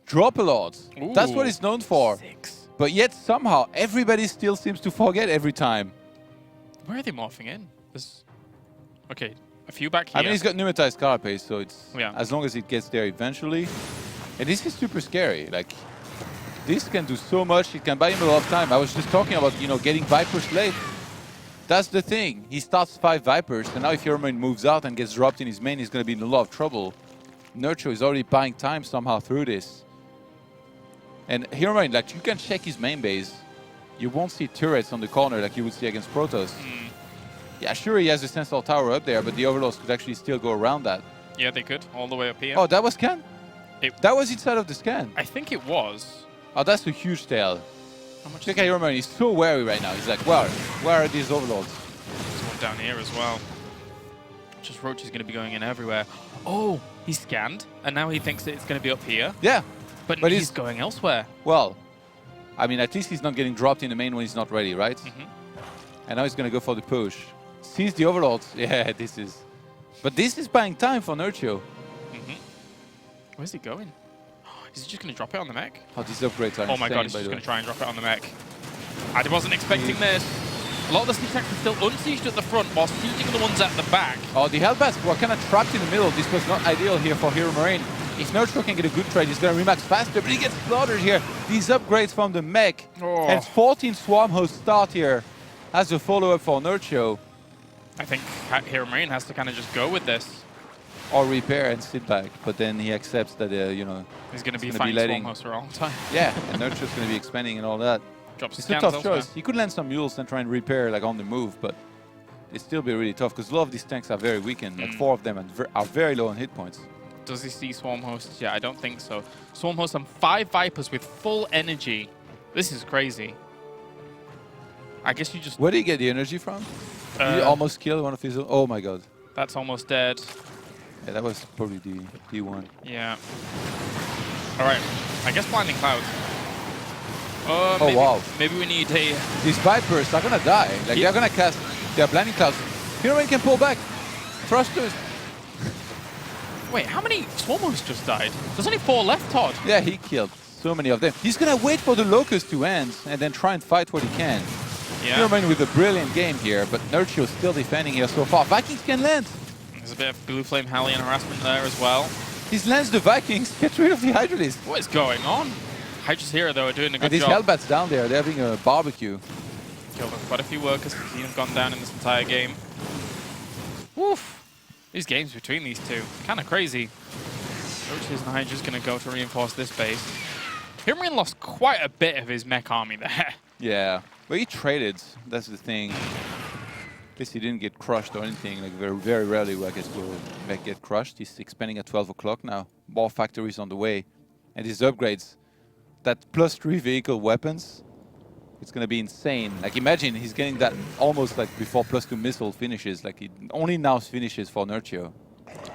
B: Drop a lot.
A: Ooh,
B: that's what he's known for.
A: 6.
B: But yet somehow everybody still seems to forget every time.
A: Where are they morphing in? There's... Okay, a few back here.
B: I mean, he's got pneumatized carapace, so it's
A: Yeah.
B: as long as it gets there eventually. And this is super scary. Like, this can do so much. It can buy him a lot of time. I was just talking about, you know, getting Vipers late. That's the thing. He starts 5 Vipers, and now if HeroMarine moves out and gets dropped in his main, he's going to be in a lot of trouble. Nerchio is already buying time somehow through this. And HeroMarine, like, you can check his main base. You won't see turrets on the corner like you would see against Protoss. Yeah, sure, he has a Sensor Tower up there, but the Overlords could actually still go around that.
A: Yeah, they could, all the way up here.
B: Oh, that was scan? That was inside of the scan.
A: I think it was.
B: Oh, that's a huge tail.
A: How much
B: Look at HeroMarine, he's so wary right now. He's like, where are these Overlords?
A: There's one down here as well. Just Roach is going to be going in everywhere. Oh, he scanned, and now he thinks that it's going to be up here.
B: Yeah.
A: But he's going elsewhere.
B: Well, I mean, at least he's not getting dropped in the main when he's not ready, right? And now he's going to go for the push. Sees the Overlords. Yeah, this is... But this is buying time for Nerchio.
A: Where's he going? Is he just going to drop it on the mech?
B: Oh, these upgrades are
A: Oh my
B: insane,
A: god, he's just going to try and drop it on the mech. I wasn't expecting this. A lot of the siege tanks are still unsieged at the front while sieging the ones at the back.
B: Oh, the Hellbats were kind of trapped in the middle. This was not ideal here for HeroMarine. If Nerchio can get a good trade, he's going to remax faster, but he gets slaughtered here. These upgrades from the mech.
A: Oh.
B: And 14 Swarm hosts start here as a follow-up for Nerchio.
A: I think HeroMarine has to kind of just go with this.
B: Or repair and sit back, but then he accepts that, you know...
A: He's going to be fighting Swarm hosts for a long time.
B: Yeah, and Nerchio's going to be expanding and all that.
A: Drops
B: it's a tough choice. He could land some mules and try and repair like on the move, but it'd still be really tough because a lot of these tanks are very weakened. Like 4 of them are very low on hit points.
A: Does he see Swarm hosts? Yeah, I don't think so. Swarm hosts and 5 Vipers with full energy. This is crazy. I guess you just...
B: Where did he get the energy from? He almost killed one of his own. Oh my god.
A: That's almost dead.
B: Yeah, that was probably the D1.
A: Yeah. All right. I guess Blinding Clouds.
B: Oh, wow.
A: Maybe we need a...
B: These Vipers are going to die. Like, they're going to cast their Blinding Clouds. HeroMarine can pull back. Thrusters.
A: Wait, how many Swarm hosts just died? There's only 4 left, Todd.
B: Yeah, he killed so many of them. He's going to wait for the Locust to end and then try and fight what he can.
A: Yeah.
B: HeroMarine with a brilliant game here, but Nerchio still defending here so far. Vikings can land.
A: There's a bit of Blue Flame Hellion harassment there as well.
B: He lands the Vikings, get rid of the Hydralisk.
A: What is going on? Hydras here, though, are doing a good
B: job. And these Hellbats down there, they're having a barbecue.
A: Killed quite a few workers. We've seen them gone down in this entire game. Woof. These games between these two, kind of crazy. Roaches and Hydra's going to go to reinforce this base. HeroMarine lost quite a bit of his mech army there.
B: Yeah, but he traded, that's the thing. At least he didn't get crushed or anything. Like very, very rarely will mech get crushed. He's expanding at 12 o'clock now. More factories on the way. And his upgrades, that +3 vehicle weapons, it's going to be insane. Like imagine he's getting that almost like before +2 missile finishes. Like it only now finishes for Nerchio.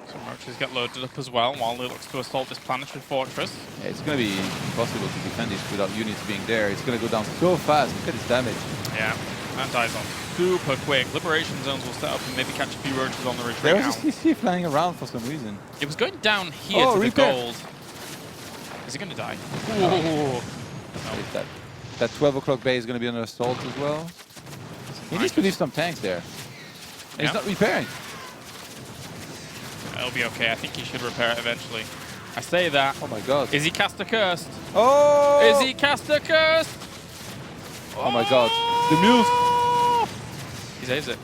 A: So Roaches get loaded up as well while he looks to assault this planetary fortress.
B: Yeah, it's going to be impossible to defend this without units being there. It's going to go down so fast. Look at his damage.
A: Yeah, and dies on super quick. Liberation zones will set up and maybe catch a few Roaches on the retreat.
B: There was a CC flying around for some reason.
A: It was going down here to the gold. Is he going to die? Ooh.
B: No. That 12 o'clock bay is going to be under assault as well. He needs to leave some tanks there. And he's not repairing.
A: It'll be okay. I think he should repair it eventually. I say that.
B: Oh my god.
A: Is he caster cursed?
B: Oh!
A: Is he caster cursed?
B: Oh my god. The mules.
A: He saves it.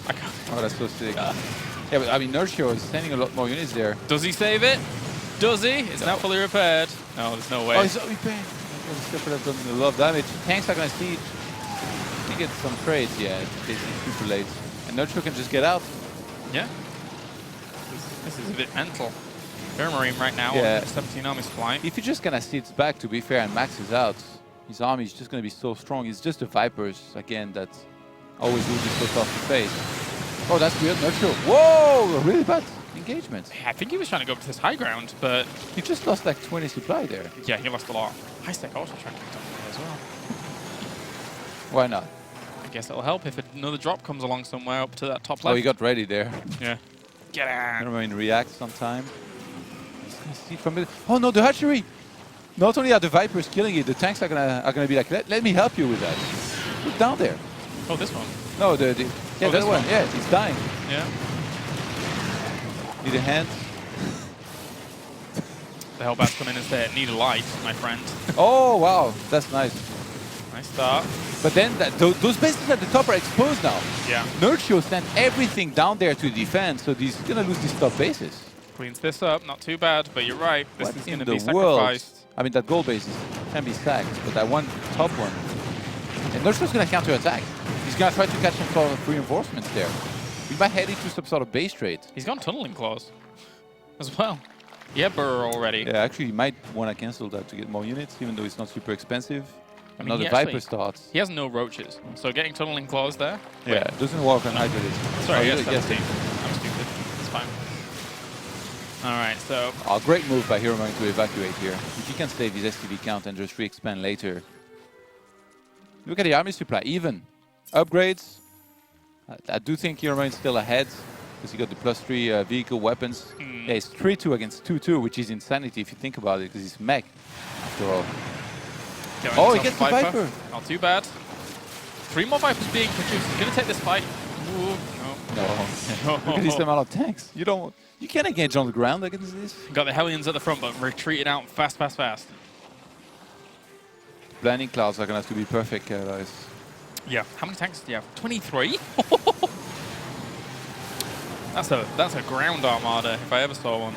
A: I can't.
B: Oh, that's so sick. Yeah, but I mean, Nerchio is sending a lot more units there.
A: Does he save it? Does he? It's now fully repaired. No, there's no way.
B: Oh, he's not repairing. This could have done a lot of damage. Tanks are going to siege. He gets some trades, yeah. It's super late. And Nerchio can just get out.
A: Yeah. This is a bit mental. HeroMarine right now, 17 armies flying.
B: If he just kind of sits back, to be fair, and maxes out, his army is just going to be so strong. It's just the Vipers, again, that always will be so tough to face. Oh, that's weird. Nerchio. Whoa, really bad engagement.
A: I think he was trying to go up to this high ground, but
B: He just lost like 20 supply there.
A: yeah, he lost a lot. High stack also track kicked up there as well.
B: Why not?
A: I guess it'll help if another drop comes along somewhere up to that top left.
B: Oh, he got ready there.
A: Yeah. Get out.
B: HeroMarine reacts on time. He's gonna see from it. Oh no, the hatchery! Not only are the Vipers killing it, the tanks are gonna be like, let me help you with that. Look down there.
A: Oh, this one.
B: No, yeah,
A: Oh,
B: that one. Yeah, he's dying.
A: Yeah.
B: Need a hand.
A: The Hellbat's come in and said, need a light, my friend.
B: Oh wow, that's nice.
A: Nice start.
B: But then those bases at the top are exposed now.
A: Yeah.
B: Nerchio sent everything down there to defend, so he's gonna lose these top bases.
A: Cleans this up, not too bad, but you're right. This
B: What
A: is
B: in
A: going to
B: the
A: be
B: world?
A: sacrificed.
B: I mean, that gold base can be sacked, but that one top one. And Nerchio's gonna counter-attack. He's gonna try to catch some sort of reinforcements there. We might head into some sort of base trade.
A: He's gone tunneling claws as well. Yeah, Burr already.
B: Yeah, actually, he might want to cancel that to get more units, even though it's not super expensive.
A: I mean,
B: Another
A: he
B: Viper
A: actually-
B: starts.
A: He has no roaches, so getting tunneling claws there.
B: Yeah, it doesn't work on Hydra Disc.
A: Sorry,
B: Oh,
A: yes,
B: yes.
A: 17. I'm stupid. It's fine. All right, so
B: Oh, great move by HeroMarine to evacuate here. If he can save his STV count and just re-expand later. Look at the army supply, even. Upgrades. I do think HeroMarine's still ahead, because he got the +3 vehicle weapons. Yeah, it's 3-2 against 2-2, which is insanity if you think about it, because he's mech, after all.
A: going
B: Oh, he
A: himself
B: gets the
A: a
B: Viper.
A: Not too bad. 3 more Vipers being produced. He's going to take this fight. Ooh, no.
B: No. Look at this amount of tanks. You can't engage on the ground against this.
A: Got the Hellions at the front, but retreating out fast, fast, fast.
B: Blinding clouds are gonna have to be perfect, guys.
A: Yeah. How many tanks do you have? 23? That's a ground armada if I ever saw one.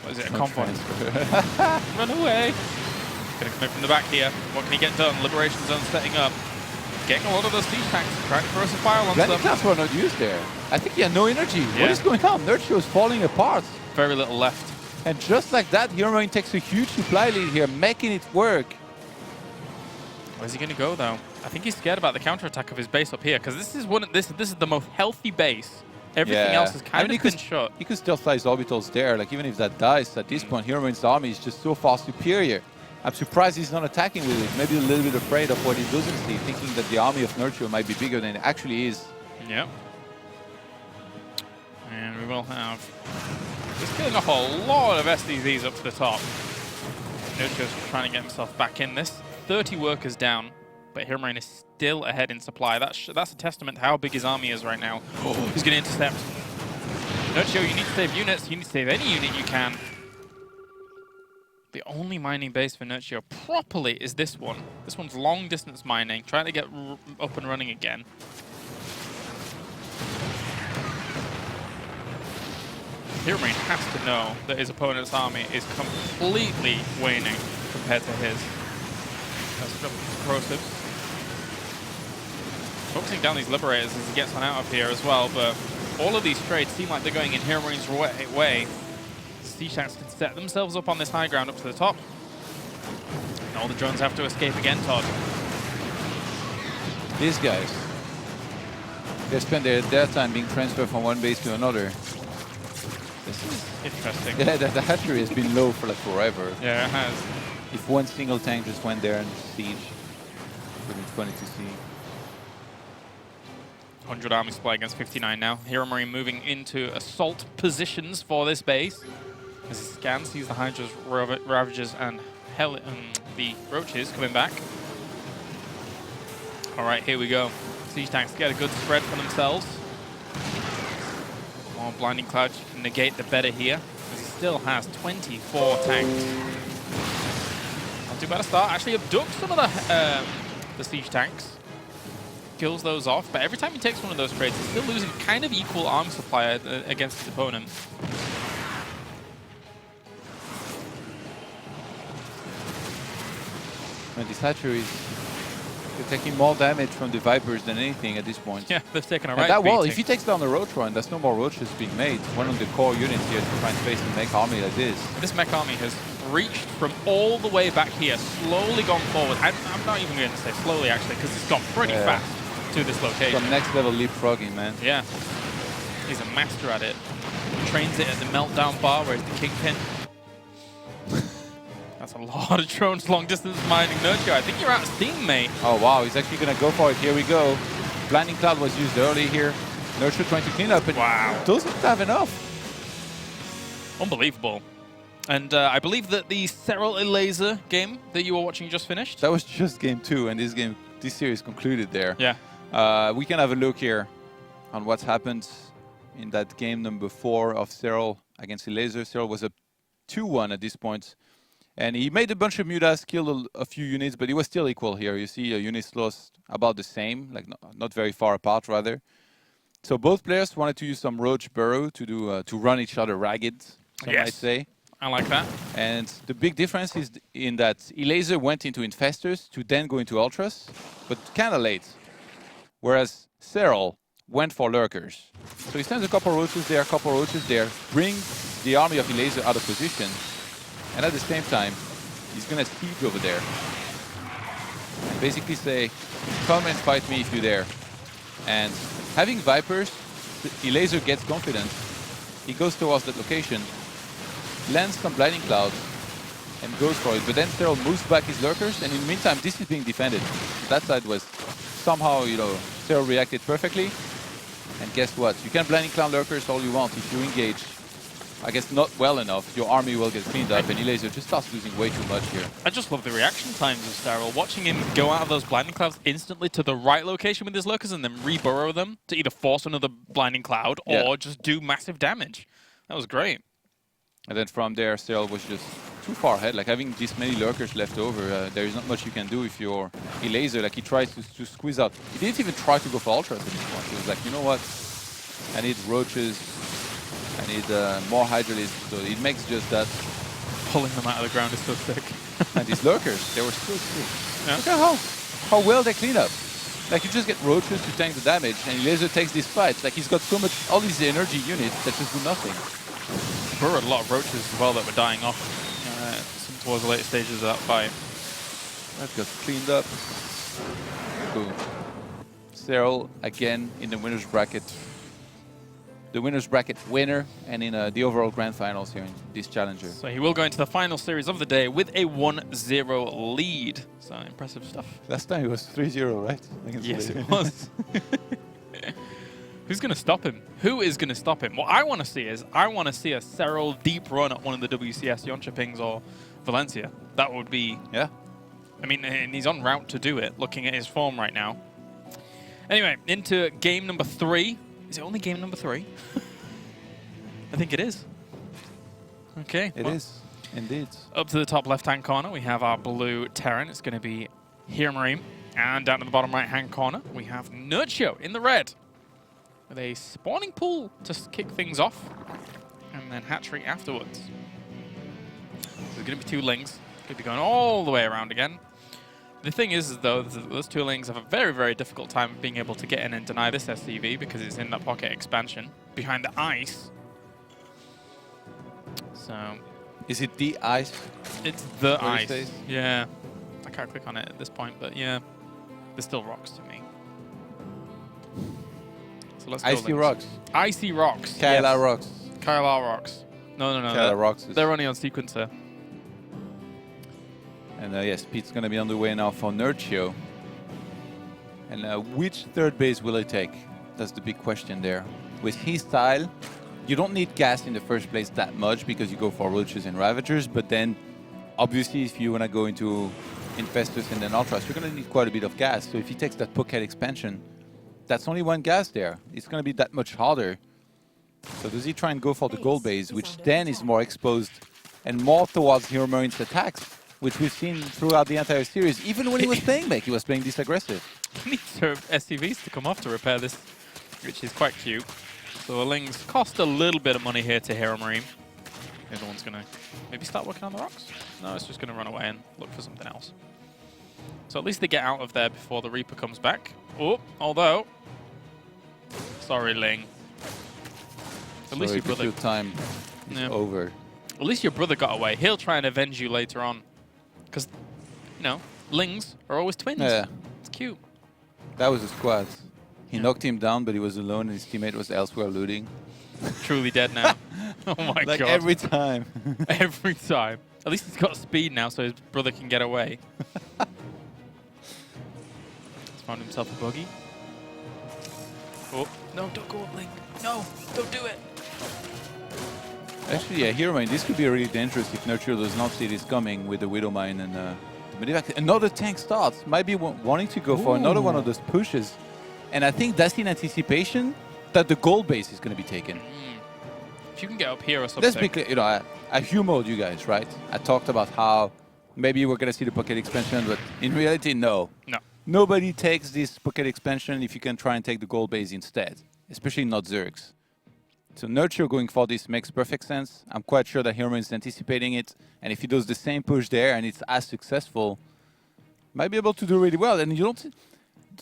A: What is it? A convoy? Run away! Gonna come in from the back here. What can he get done? Liberation zone setting up. Getting a lot of those siege tanks. Trying to throw some fire on
B: Blinding
A: them.
B: clouds were not used there. I think he had no energy.
A: Yeah.
B: What is going on? Nerchio is falling apart.
A: Very little left.
B: And just like that, HeroMarine takes a huge supply lead here, making it work.
A: Where's he going to go though? I think he's scared about the counterattack of his base up here because this is this is the most healthy base. Everything else is kind of been shot.
B: He could still fly his orbitals there. Like even if that dies at this point, HeroMarine's army is just so far superior. I'm surprised he's not attacking with it. Maybe a little bit afraid of what he doesn't see, thinking that the army of Nerchio might be bigger than it actually is.
A: Yep. And we will have... He's killing off a lot of SDZs up to the top. Nerchio's trying to get himself back in this. 30 workers down, but HeroMarine is still ahead in supply. That's a testament to how big his army is right now. Oh, he's going to intercept. Nerchio, you need to save units. You need to save any unit you can. The only mining base for Nerchio properly is this one. This one's long distance mining, trying to get up and running again. HeroMarine has to know that his opponent's army is completely waning compared to his. That's corrosive. Focusing down these liberators as he gets on out of here as well, but all of these trades seem like they're going in HeroMarine's way. Siege tanks can set themselves up on this high ground up to the top. And all the drones have to escape again, Todd.
B: These guys, they spend their time being transferred from one base to another.
A: This is interesting.
B: Yeah, the hatchery has been low for like forever.
A: Yeah, it has.
B: If one single tank just went there and siege, it would be funny to see.
A: 100 army supply against 59 now. HeroMarine moving into assault positions for this base. As he scans, sees the Hydras, Ravagers, and the Roaches coming back. All right, here we go. Siege tanks get a good spread for themselves. More Blinding Cloud can negate the better here, as he still has 24 tanks. Not too bad a start. Actually abducts some of the siege tanks. Kills those off, but every time he takes one of those trades, he's still losing kind of equal arm supply against his opponent.
B: And these hatcheries, they're taking more damage from the Vipers than anything at this point.
A: Yeah, they've taken a
B: And
A: right
B: that wall,
A: beating.
B: if he takes down the Ro4 and there's no more roaches being made, one of the core units here to find space to make army like this.
A: This mech army has reached from all the way back here, slowly gone forward. I'm not even going to say slowly, actually, because it's gone pretty fast. to this location.
B: Some next level leapfrogging, man.
A: Yeah. He's a master at it. He trains it at the meltdown bar where he's the kingpin. That's a lot of drones long distance mining. Nerchio, I think you're out of steam, mate.
B: Oh, wow. He's actually going to go for it. Here we go. Blinding Cloud was used early here. Nerchio trying to clean up, but doesn't have enough.
A: Unbelievable. And I believe that the Serral Laser game that you were watching just finished?
B: That was just game 2, and this series concluded there.
A: Yeah.
B: We can have a look here on what's happened in that game number 4 of Serral against Laser. Serral was up 2-1 at this point. And he made a bunch of mutas, killed a few units, but he was still equal here. You see units lost about the same, like not very far apart, rather. So both players wanted to use some Roach Burrow to do to run each other ragged, some might say.
A: I like that.
B: And the big difference is in that Laser went into Infestors to then go into Ultras, but kind of late. Whereas Serral went for Lurkers. So he sends a couple Roaches there, bring the army of Laser out of position. And at the same time, he's going to siege over there. And basically say, come and fight me if you're there. And having Vipers, Laser gets confidence. He goes towards that location, lands some Blinding Clouds, and goes for it. But then Serral moves back his Lurkers, and in the meantime, this is being defended. That side was somehow, Serral reacted perfectly. And guess what? You can Blinding Cloud Lurkers all you want. If you engage, I guess not well enough, your army will get cleaned up, and Laser just starts losing way too much here.
A: I just love the reaction times of Serral. Watching him go out of those Blinding Clouds instantly to the right location with his Lurkers and then re-burrow them to either force another Blinding Cloud or just do massive damage. That was great.
B: And then from there, Serral was just too far ahead. Like, having this many Lurkers left over, there is not much you can do if you're Laser. Like, he tries to squeeze out. He didn't even try to go for Ultras at this point. He was like, you know what? I need Roaches. I need more Hydralisks, so it makes just that.
A: Pulling them out of the ground is so sick.
B: And these Lurkers, they were still sick.
A: Yeah.
B: Look at how well they clean up. Like, you just get Roaches to tank the damage, and Laser takes these fights. Like, he's got so much, all these energy units that just do nothing.
A: There were a lot of Roaches as well that were dying off towards the later stages of that fight.
B: That got cleaned up. Boom. Serral again in the winner's bracket. The winner's bracket winner, and in the overall grand finals here in this challenger.
A: So he will go into the final series of the day with a 1-0 lead. So impressive stuff.
B: Last time it was 3-0, right?
A: Yes, it was. Who's going to stop him? Who is going to stop him? What I want to see is, I want to see a Serral deep run at one of the WCS Jönköpings or Valencia. That would be...
B: Yeah.
A: I mean, and he's en route to do it, looking at his form right now. Anyway, into game number 3. Is it only game number 3? I think it is. Okay.
B: It is, indeed.
A: Up to the top left-hand corner, we have our blue Terran. It's going to be HeroMarine. And down to the bottom right-hand corner, we have Nerchio in the red, with a spawning pool to kick things off, and then hatchery afterwards. There's going to be 2 Lings. Could be going all the way around again. The thing is though, those 2 Lings have a very, very difficult time being able to get in and deny this SCV because it's in that pocket expansion behind the ice. So...
B: Is it the ice?
A: It's the ice. Yeah. I can't click on it at this point, but yeah. There's still rocks to me. So let's go.
B: Icy rocks.
A: Icy rocks.
B: Kyla rocks.
A: Kyla rocks. No.
B: Kyla rocks.
A: They're running on sequencer.
B: And yes, Pete's going to be on the way now for Nerchio. And which third base will he take? That's the big question there. With his style, you don't need gas in the first place that much because you go for Roaches and Ravagers. But then, obviously, if you want to go into Infestors and then Ultras, you're going to need quite a bit of gas. So if he takes that pocket expansion, that's only 1 gas there. It's going to be that much harder. So does he try and go for the gold base, which then is more exposed and more towards HeroMarine's attacks, which we've seen throughout the entire series. Even when he was playing Mech, he was playing this aggressive.
A: He needs SCVs to come off to repair this, which is quite cute. So the Lings cost a little bit of money here to HeroMarine. The other one's going to maybe start working on the rocks? No, it's just going to run away and look for something else. So at least they get out of there before the Reaper comes back. Oh, although... Sorry, Ling. At least your brother...
B: your time is over.
A: At least your brother got away. He'll try and avenge you later on. Because, you know, Lings are always twins.
B: Yeah.
A: It's cute.
B: That was a squad. He knocked him down, but he was alone, and his teammate was elsewhere looting.
A: Truly dead now. Oh my
B: Like
A: god.
B: every time.
A: Every time. At least he's got speed now, so his brother can get away. He's found himself a buggy. Oh, no, don't go up, Link. No, don't do it.
B: Actually, yeah, HeroMarine, this could be really dangerous if Nerchio does not see this coming with the Widowmine and the Medivac. Another tank starts. Might be wanting to go for another one of those pushes. And I think that's in anticipation that the gold base is going to be taken.
A: If you can get up here or something.
B: Let's be clear, you know, I humored you guys, right? I talked about how maybe we're going to see the pocket expansion, but in reality, no.
A: No.
B: Nobody takes this pocket expansion if you can try and take the gold base instead, especially not Zergs. So Nerchio going for this makes perfect sense. I'm quite sure that HeroMarine is anticipating it, and if he does the same push there and it's as successful, might be able to do really well. And you don't.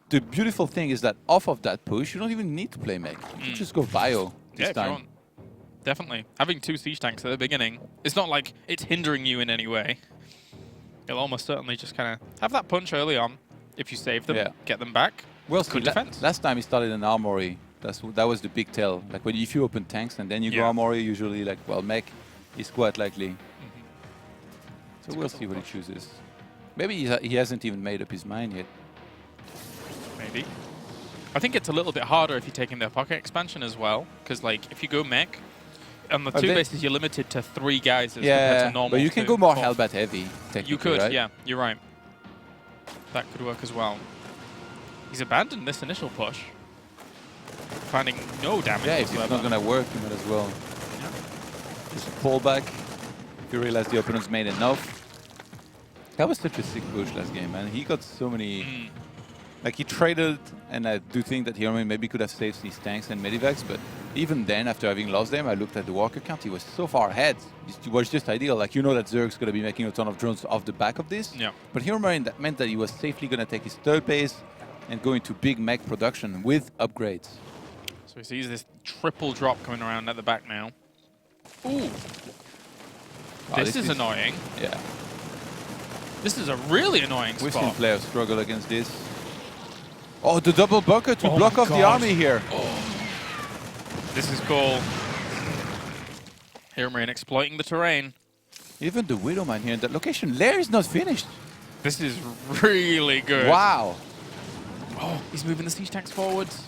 B: The beautiful thing is that off of that push, you don't even need to play mech. You can just go bio this time.
A: Definitely. Having 2 siege tanks at the beginning, it's not like it's hindering you in any way. It'll almost certainly just kind of have that punch early on. If you save them, get them back.
B: Well,
A: good defense.
B: Last time he started an armory. That was the big tell. Like if you open tanks and then you go armory, usually like, well, mech is quite likely. So we'll see what he chooses. Maybe he hasn't even made up his mind yet.
A: Maybe. I think it's a little bit harder if you're taking their pocket expansion as well, because like if you go mech, on the 2 bases you're limited to 3 guys as compared to normal.
B: But you can go more Hellbat heavy, technically,
A: you could,
B: right?
A: yeah, you're right. That could work as well. He's abandoned this initial push, finding no damage.
B: Yeah, if it's not going to work, you might as well just pull back. If you realize the opponent's made enough. That was such a sick push last game, man. He got so many... Like, he traded, and I do think that HeroMarine maybe could have saved his tanks and medivacs, but even then, after having lost them, I looked at the walker count, he was so far ahead. It was just ideal. Like, you know that Zerg's going to be making a ton of drones off the back of this.
A: Yeah.
B: But HeroMarine, that meant that he was safely going to take his 3rd base and go into big mech production with upgrades.
A: So he sees this triple drop coming around at the back now. Ooh. This is annoying.
B: Yeah.
A: This is a really annoying spot.
B: We've seen players struggle against this. Oh, the double bunker to block off the army here.
A: This is cool. HeroMarine exploiting the terrain.
B: Even the Widowmine here in that location. Lair is not finished.
A: This is really good.
B: Wow.
A: Oh, he's moving the siege tanks forwards.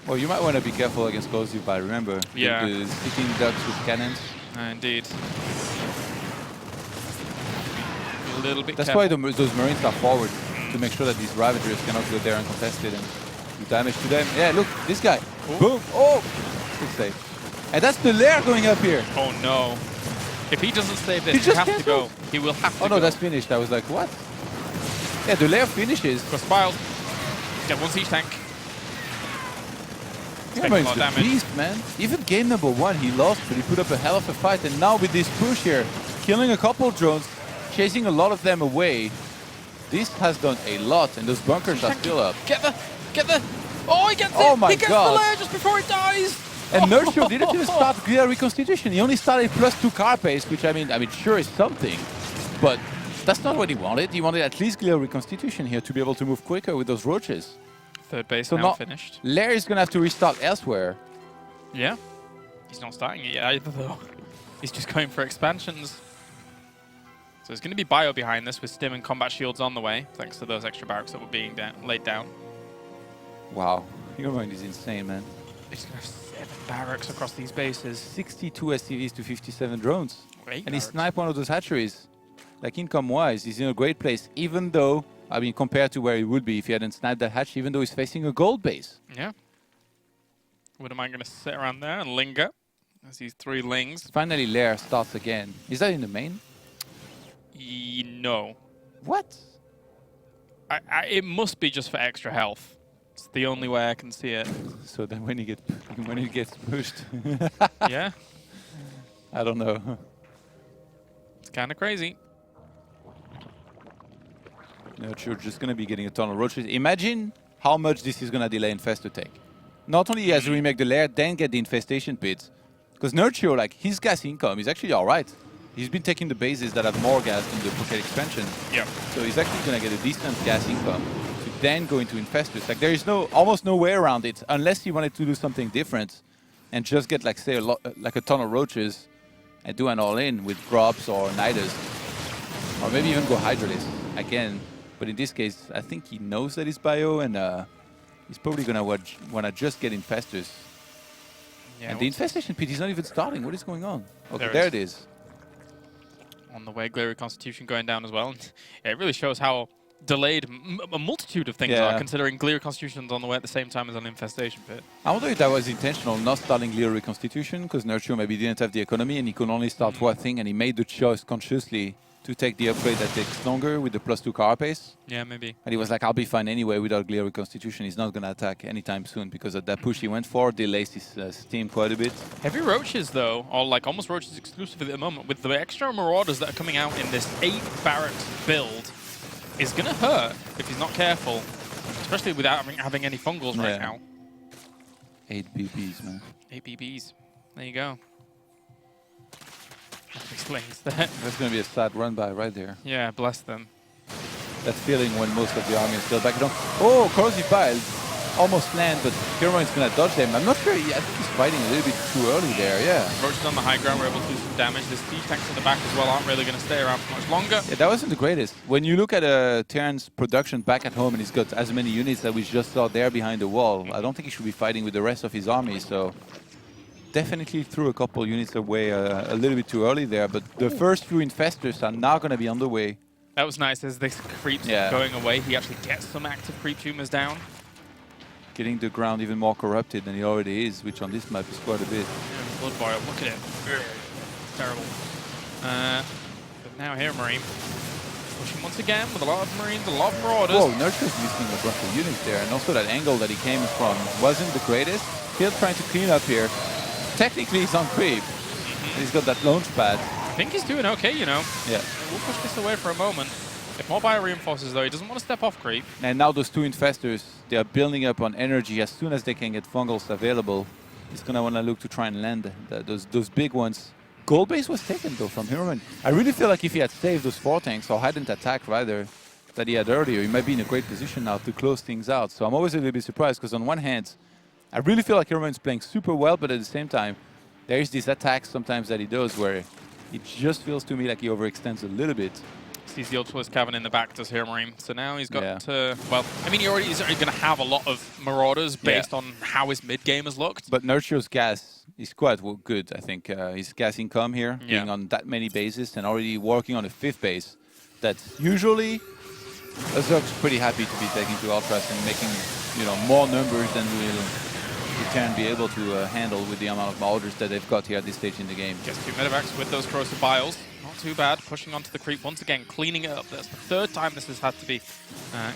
B: Well, you might want to be careful against explosive, but remember, the sticking ducks with cannons.
A: Indeed. A little bit
B: That's
A: careful.
B: why those Marines are forward, to make sure that these Ravagers cannot go there uncontested and do damage to them. Yeah, look, this guy. Ooh. Boom. Oh! Good save. And that's the Lair going up here.
A: Oh, no. If he doesn't save this, he has to go. He will have to go.
B: Oh, no, that's finished. I was like, what? Yeah, the Lair finishes.
A: Got Spiles. Get 1 siege tank.
B: HeroMarine's the beast, man. Even game number 1, he lost, but he put up a hell of a fight. And now with this push here, killing a couple drones, chasing a lot of them away, this has done a lot, and those bunkers are still up.
A: Get the... Oh, he gets it!
B: Oh my
A: he gets
B: God.
A: the lair just before he dies!
B: And Nerchio didn't even start Guerrilla Reconstitution. He only started +2 car pace, which I mean, sure is something, but that's not what he wanted. He wanted at least Guerrilla Reconstitution here to be able to move quicker with those roaches.
A: 3rd base
B: so
A: now finished.
B: Lair is gonna have to restart elsewhere.
A: Yeah. He's not starting it yet either, though. He's just going for expansions. So there's going to be bio behind this with stim and combat shields on the way, thanks to those extra barracks that were being laid down.
B: Wow. HeroMarine is insane, man.
A: He's going to have 7 barracks across these bases.
B: 62 SCVs to 57 drones.
A: 8
B: and
A: barracks.
B: he sniped one of those hatcheries. Like, income-wise, he's in a great place, even though, I mean, compared to where he would be if he hadn't sniped that hatch, even though he's facing a gold base.
A: Yeah. Widowmine going to sit around there and linger as these 3 lings.
B: Finally, Lair starts again. Is that in the main?
A: No.
B: What?
A: It must be just for extra health. It's the only way I can see it.
B: So then when he gets pushed.
A: Yeah.
B: I don't know.
A: It's kind of crazy.
B: Nerchio just going to be getting a ton of roaches. Imagine how much this is going to delay Infest take. Not only he has to remake the lair, then get the infestation pits. Because Nerchio, like, his gas income is actually alright. He's been taking the bases that have more gas than the pocket expansion.
A: Yeah.
B: So he's actually going to get a decent gas income. to then go into Infestors. Like there is almost no way around it unless he wanted to do something different and just get like say like a ton of roaches and do an all-in with Grobs or Nidus. Or maybe even go Hydralisk again. But in this case, I think he knows that it's bio and he's probably gonna wanna just get Infestors. Yeah, and the Infestation pit is not even starting. What is going on? Okay, there it is.
A: On the way, Glary Constitution going down as well. And it really shows how delayed a multitude of things are, considering Glary Constitution's on the way at the same time as an Infestation pit.
B: I wonder if that was intentional, not starting Glary Constitution, because Nerchio maybe didn't have the economy and he could only start one thing, and he made the choice consciously to take the upgrade that takes longer with the +2 carapace.
A: Yeah, maybe.
B: And he was like, I'll be fine anyway without Glary Constitution. He's not going to attack anytime soon because of that push he went for, delays his steam quite a bit.
A: Heavy Roaches, though, or like almost Roaches exclusively at the moment, with the extra Marauders that are coming out in this 8 barracks build, is going to hurt if he's not careful, especially without having any fungals right now.
B: 8 BBs, man.
A: 8 BBs. There you go. That explains that.
B: That's going to be a sad run by right there.
A: Yeah, bless them.
B: That feeling when most of the army is still back. Oh, Corrosive Bile almost land, but HeroMarine's going to dodge them. I'm not sure. I think he's fighting a little bit too early there, yeah.
A: Roaches on the high ground were able to do some damage. The siege tanks in the back as well aren't really going to stay around for much longer.
B: Yeah, that wasn't the greatest. When you look at Terran's production back at home and he's got as many units that we just saw there behind the wall, I don't think he should be fighting with the rest of his army, so definitely threw a couple units away a little bit too early there, but the first few Infestors are now going to be on the way.
A: That was nice as this creep's going away. He actually gets some active creep tumors down.
B: Getting the ground even more corrupted than he already is, which on this map is quite a bit.
A: Yeah, Blood Boil, look at it. Terrible. But now HeroMarine pushing once again with a lot of Marines, a lot of Marauders.
B: Whoa, Nerchio's missing a bunch of units there, and also that angle that he came from wasn't the greatest. Still trying to clean up here. Technically he's on creep. He's got that launch pad.
A: I think he's doing okay, you know.
B: Yeah.
A: We'll push this away for a moment. If more bio reinforces, though, he doesn't want to step off creep.
B: And now those two Infestors, they are building up on energy. As soon as they can get fungals available, he's going to want to look to try and land those big ones. Gold base was taken, though, from HeroMarine. I really feel like if he had saved those 4 tanks, or hadn't attacked, rather, that he had earlier, he might be in a great position now to close things out. So I'm always a little bit surprised, because on one hand, I really feel like HeroMarine's playing super well, but at the same time, there is these attacks sometimes that he does where it just feels to me like he overextends a little bit.
A: Sees the Ultralisk Cavern in the back, does HeroMarine. So now he's got well, I mean, he already is going to have a lot of Marauders based on how his mid-game has looked.
B: But Nerchio's gas is quite good, I think. His gas income here, being on that many bases and already working on a 5th base. That's usually Azog's pretty happy to be taking to Ultras and making, you know, more numbers than will Terran be able to handle with the amount of Marauders that they've got here at this stage in the game.
A: Gets 2 medevacs with those Corrosive Biles. Not too bad, pushing onto the creep once again, cleaning it up. That's the 3rd time this has had to be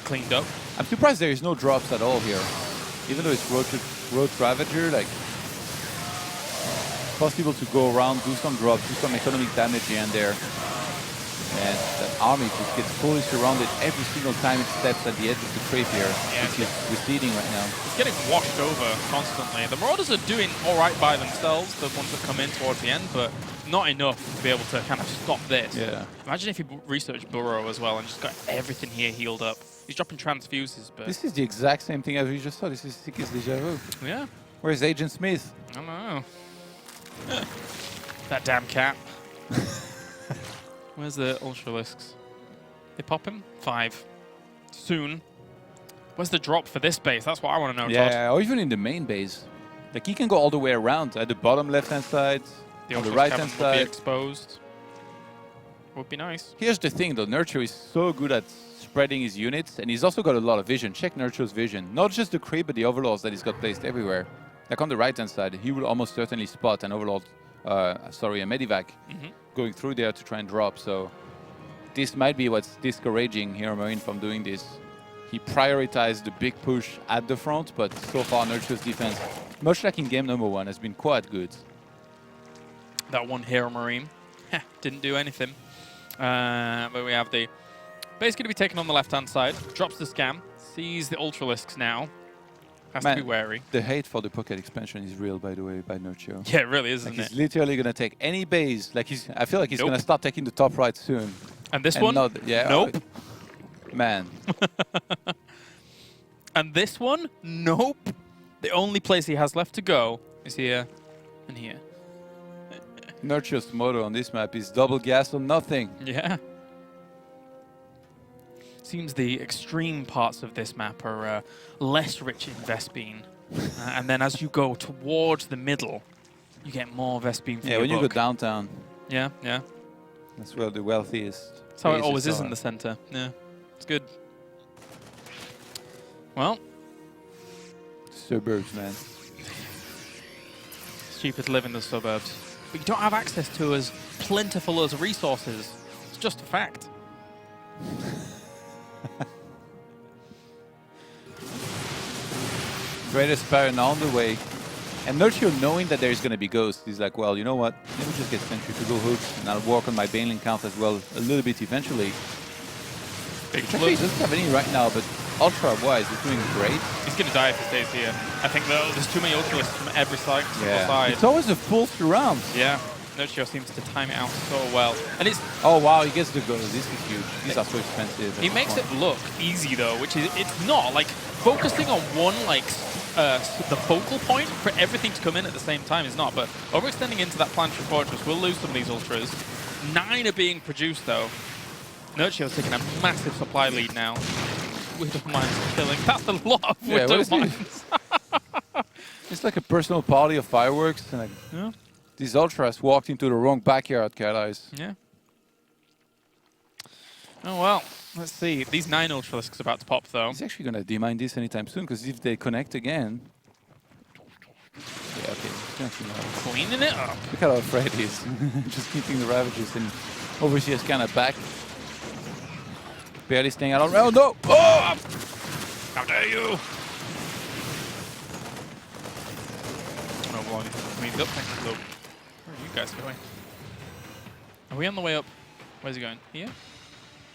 A: cleaned up.
B: I'm surprised there is no drops at all here. Even though it's Road Ravager, like, possible to go around, do some drops, do some economic damage here and there. And that army just gets fully surrounded every single time it steps at the edge of the creep here, which is receding right now.
A: It's getting washed over constantly. The Marauders are doing all right by themselves, the ones that come in towards the end, but not enough to be able to kind of stop this.
B: Yeah.
A: Imagine if he researched Burrow as well and just got everything here healed up. He's dropping transfuses, but...
B: This is the exact same thing as we just saw. This is sick as deja vu.
A: Yeah.
B: Where's Agent Smith?
A: I don't know. That damn cat. Where's the Ultralisks? They pop him? 5. Soon. Where's the drop for this base? That's what I want to know, Todd.
B: Yeah, or even in the main base. Like, he can go all the way around at the bottom left-hand side, on the right-hand side.
A: Would be exposed. Would be nice.
B: Here's the thing, though. Nerchio is so good at spreading his units, and he's also got a lot of vision. Check Nerchio's vision. Not just the creep, but the overlords that he's got placed everywhere. Like, on the right-hand side, he will almost certainly spot an overlord, a medivac, going through there to try and drop. So this might be what's discouraging HeroMarine from doing this. He prioritized the big push at the front, but so far Nerchio's defense, much like in game number 1, has been quite good.
A: That one HeroMarine didn't do anything. But we have the base going to be taken on the left-hand side. Drops the scam. Sees the Ultralisks now. Has to be wary.
B: The hate for the pocket expansion is real, by the way, by Nerchio.
A: Yeah, it really is, isn't it?
B: He's literally going to take any base. Like, I feel like he's going to start taking the top right soon.
A: And this one?
B: Yeah.
A: Nope.
B: Man.
A: And this one, nope. The only place he has left to go is here and here.
B: Nerchio's motto on this map is double gas or nothing.
A: Yeah. Seems the extreme parts of this map are less rich in Vespene. And then as you go towards the middle, you get more Vespene for
B: Yeah,
A: your
B: when you go
A: buck.
B: downtown,
A: Yeah, yeah.
B: that's where the wealthiest.
A: That's how it
B: places
A: always is
B: are.
A: in the center. Yeah, it's good. Well,
B: Suburbs, man.
A: it's cheaper to live in the suburbs. But you don't have access to as plentiful as resources. It's just a fact.
B: Greatest Baron on the way. And Nerchio, knowing that there's going to be ghosts, he's like, well, you know what? Let me just get centrifugal hooks, and I'll work on my baneling count as well a little bit eventually.
A: Big
B: Actually, he doesn't have any right now, but ultra-wise, he's doing great.
A: He's going to die if he stays here. I think though there's too many ultralists from every side. Side.
B: It's always a full surround.
A: Yeah. Nerchio seems to time it out so well. And it's
B: Oh, wow, he gets the ghost. This is huge. These are so expensive.
A: he makes it look easy though, which is it's not. Like focusing on one the focal point for everything to come in at the same time is not. But overextending into that planetary fortress will lose some of these ultras. 9 are being produced though. Nerchio's taking a massive supply lead now. Widow mines killing. That's a lot of
B: Yeah,
A: widow
B: what is
A: mines.
B: It's like a personal party of fireworks. And like,
A: Yeah.
B: these ultras walked into the wrong backyard, guys.
A: Yeah. Oh well. Let's see. These 9 ultralisks are about to pop though.
B: He's actually going to demine this anytime soon, because if they connect again... Yeah, okay. He's gonna kill out.
A: Cleaning it up.
B: Look how afraid he is. Just keeping the Ravages and Overseas kind of back. Barely staying out on round. No! Oh!
A: How dare you! Oh, well, cleaned up. Thanks, Luke. Where are you guys going? Are we on the way up? Where's he going? Here?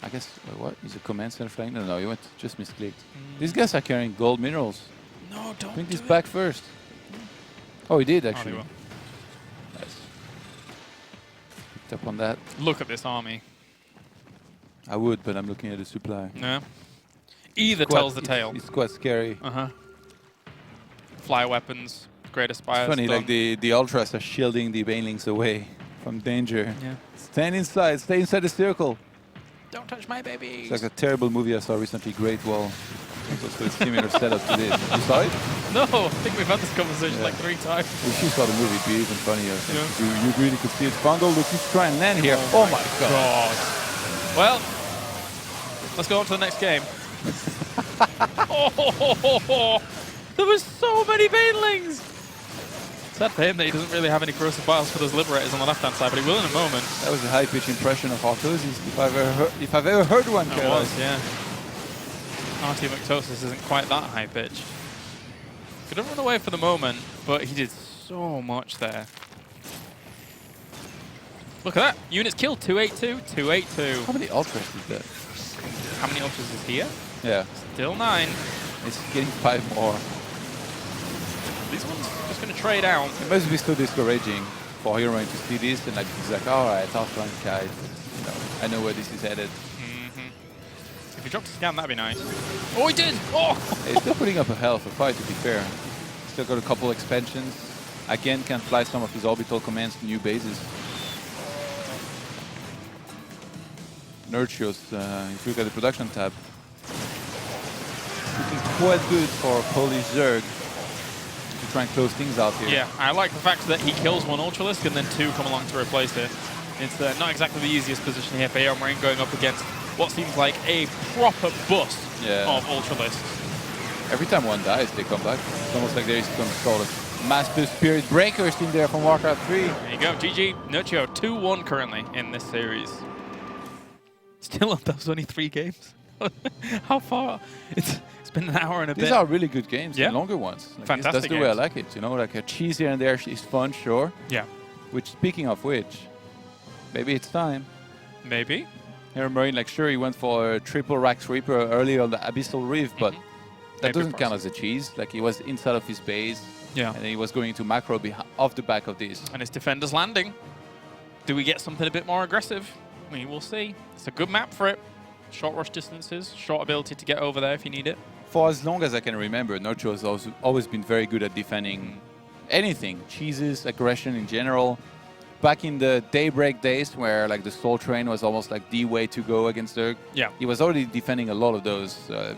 B: I guess, what? Is a command center flying? No, he went just misclicked. These guys are carrying gold minerals.
A: No, don't
B: Bring
A: do
B: this
A: it.
B: back first. Oh, he did
A: Oh,
B: actually.
A: they will.
B: Nice. Picked up on that.
A: Look at this army.
B: I would, but I'm looking at the supply.
A: No. Either
B: Quite-
A: tells the tale.
B: It's quite scary.
A: Uh-huh. Fly weapons, great aspires.
B: It's funny,
A: done.
B: like the ultras are shielding the banelings away from danger.
A: Yeah.
B: Stand inside, stay inside the circle.
A: Don't touch my baby.
B: It's like a terrible movie I saw recently, Great Wall. It's also a similar setup to this. You saw it?
A: No, I think we've had this conversation
B: Yeah.
A: like 3 times.
B: If you saw the movie, it'd be even funnier.
A: Yeah.
B: You really could see it. Fungal looking to try and land here. Oh my god.
A: Well, let's go on to the next game. Oh, there was so many banelings. Sad for him that he doesn't really have any corrosive biles for those liberators on the left-hand side, but he will in a moment.
B: That was a high-pitched impression of Artosis, if I've ever heard one.
A: It was, yeah. RT Mactosis isn't quite that high pitch. Could have run away for the moment, but he did so much there. Look at that. Units killed. 282, 282.
B: How many ultras is that?
A: How many ultras is here?
B: Yeah,
A: Still 9.
B: it's getting 5 more.
A: These ones just going to trade out.
B: It must be so discouraging for HeroMarine to see this and like he's like, alright, I'll flank guys. You know, I know where this is headed.
A: If he dropped a scan, that'd be nice. Oh, he did! Oh!
B: He's still putting up a hell of a fight, to be fair. Still got a couple expansions. Again, can fly some of his orbital commands to new bases. Nerchio's, if you look at the production tab, looking quite good for Polish Zerg to try and close things out here.
A: Yeah, I like the fact that he kills 1 Ultralisk and then 2 come along to replace it. It's not exactly the easiest position here for HeroMarine going up against what seems like a proper bus of Ultralisks.
B: Every time one dies, they come back. It's almost like there's some sort of master spirit breakers in there from Warcraft 3.
A: There you go, GG. Nerchio 2-1 currently in this series. Still, that was only 3 games. How far? It's been an hour and a bit.
B: These are really good games,
A: Yeah.
B: the longer ones. Like
A: Fantastic
B: that's the way I
A: games.
B: like it. You know, like a cheese here and there is fun, sure.
A: Yeah.
B: Which, speaking of which, maybe it's time.
A: Maybe.
B: HeroMarine, like sure, he went for a triple Rax Reaper earlier on the Abyssal Reef, but that
A: Maybe
B: doesn't count
A: process.
B: as a cheese. Like he was inside of his base,
A: Yeah.
B: and then he was going to macro off the back of this.
A: And it's Defender's Landing. Do we get something a bit more aggressive? We will see. It's a good map for it. Short rush distances, short ability to get over there if you need it.
B: for as long as I can remember, Nerchio has always been very good at defending anything, cheeses, aggression in general. Back in the Daybreak days, where like the Soul Train was almost like the way to go against Zerg,
A: Yeah.
B: he was already defending a lot of those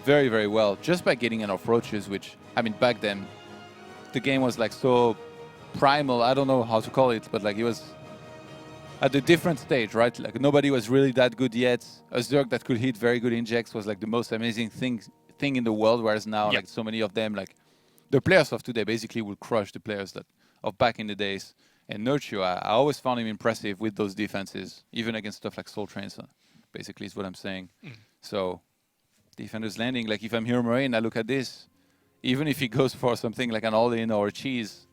B: very, very well, just by getting enough roaches, which, I mean, back then, the game was like so primal, I don't know how to call it, but like it was at a different stage, right? Like nobody was really that good yet. A Zerg that could hit very good injects was like the most amazing thing in the world, whereas now, like so many of them, like the players of today basically will crush the players that of back in the days. And Nerchio, I always found him impressive with those defenses, even against stuff like Soul Trains, basically is what I'm saying. So, Defender's Landing, like if I'm HeroMarine, I look at this, even if he goes for something like an all-in or a cheese,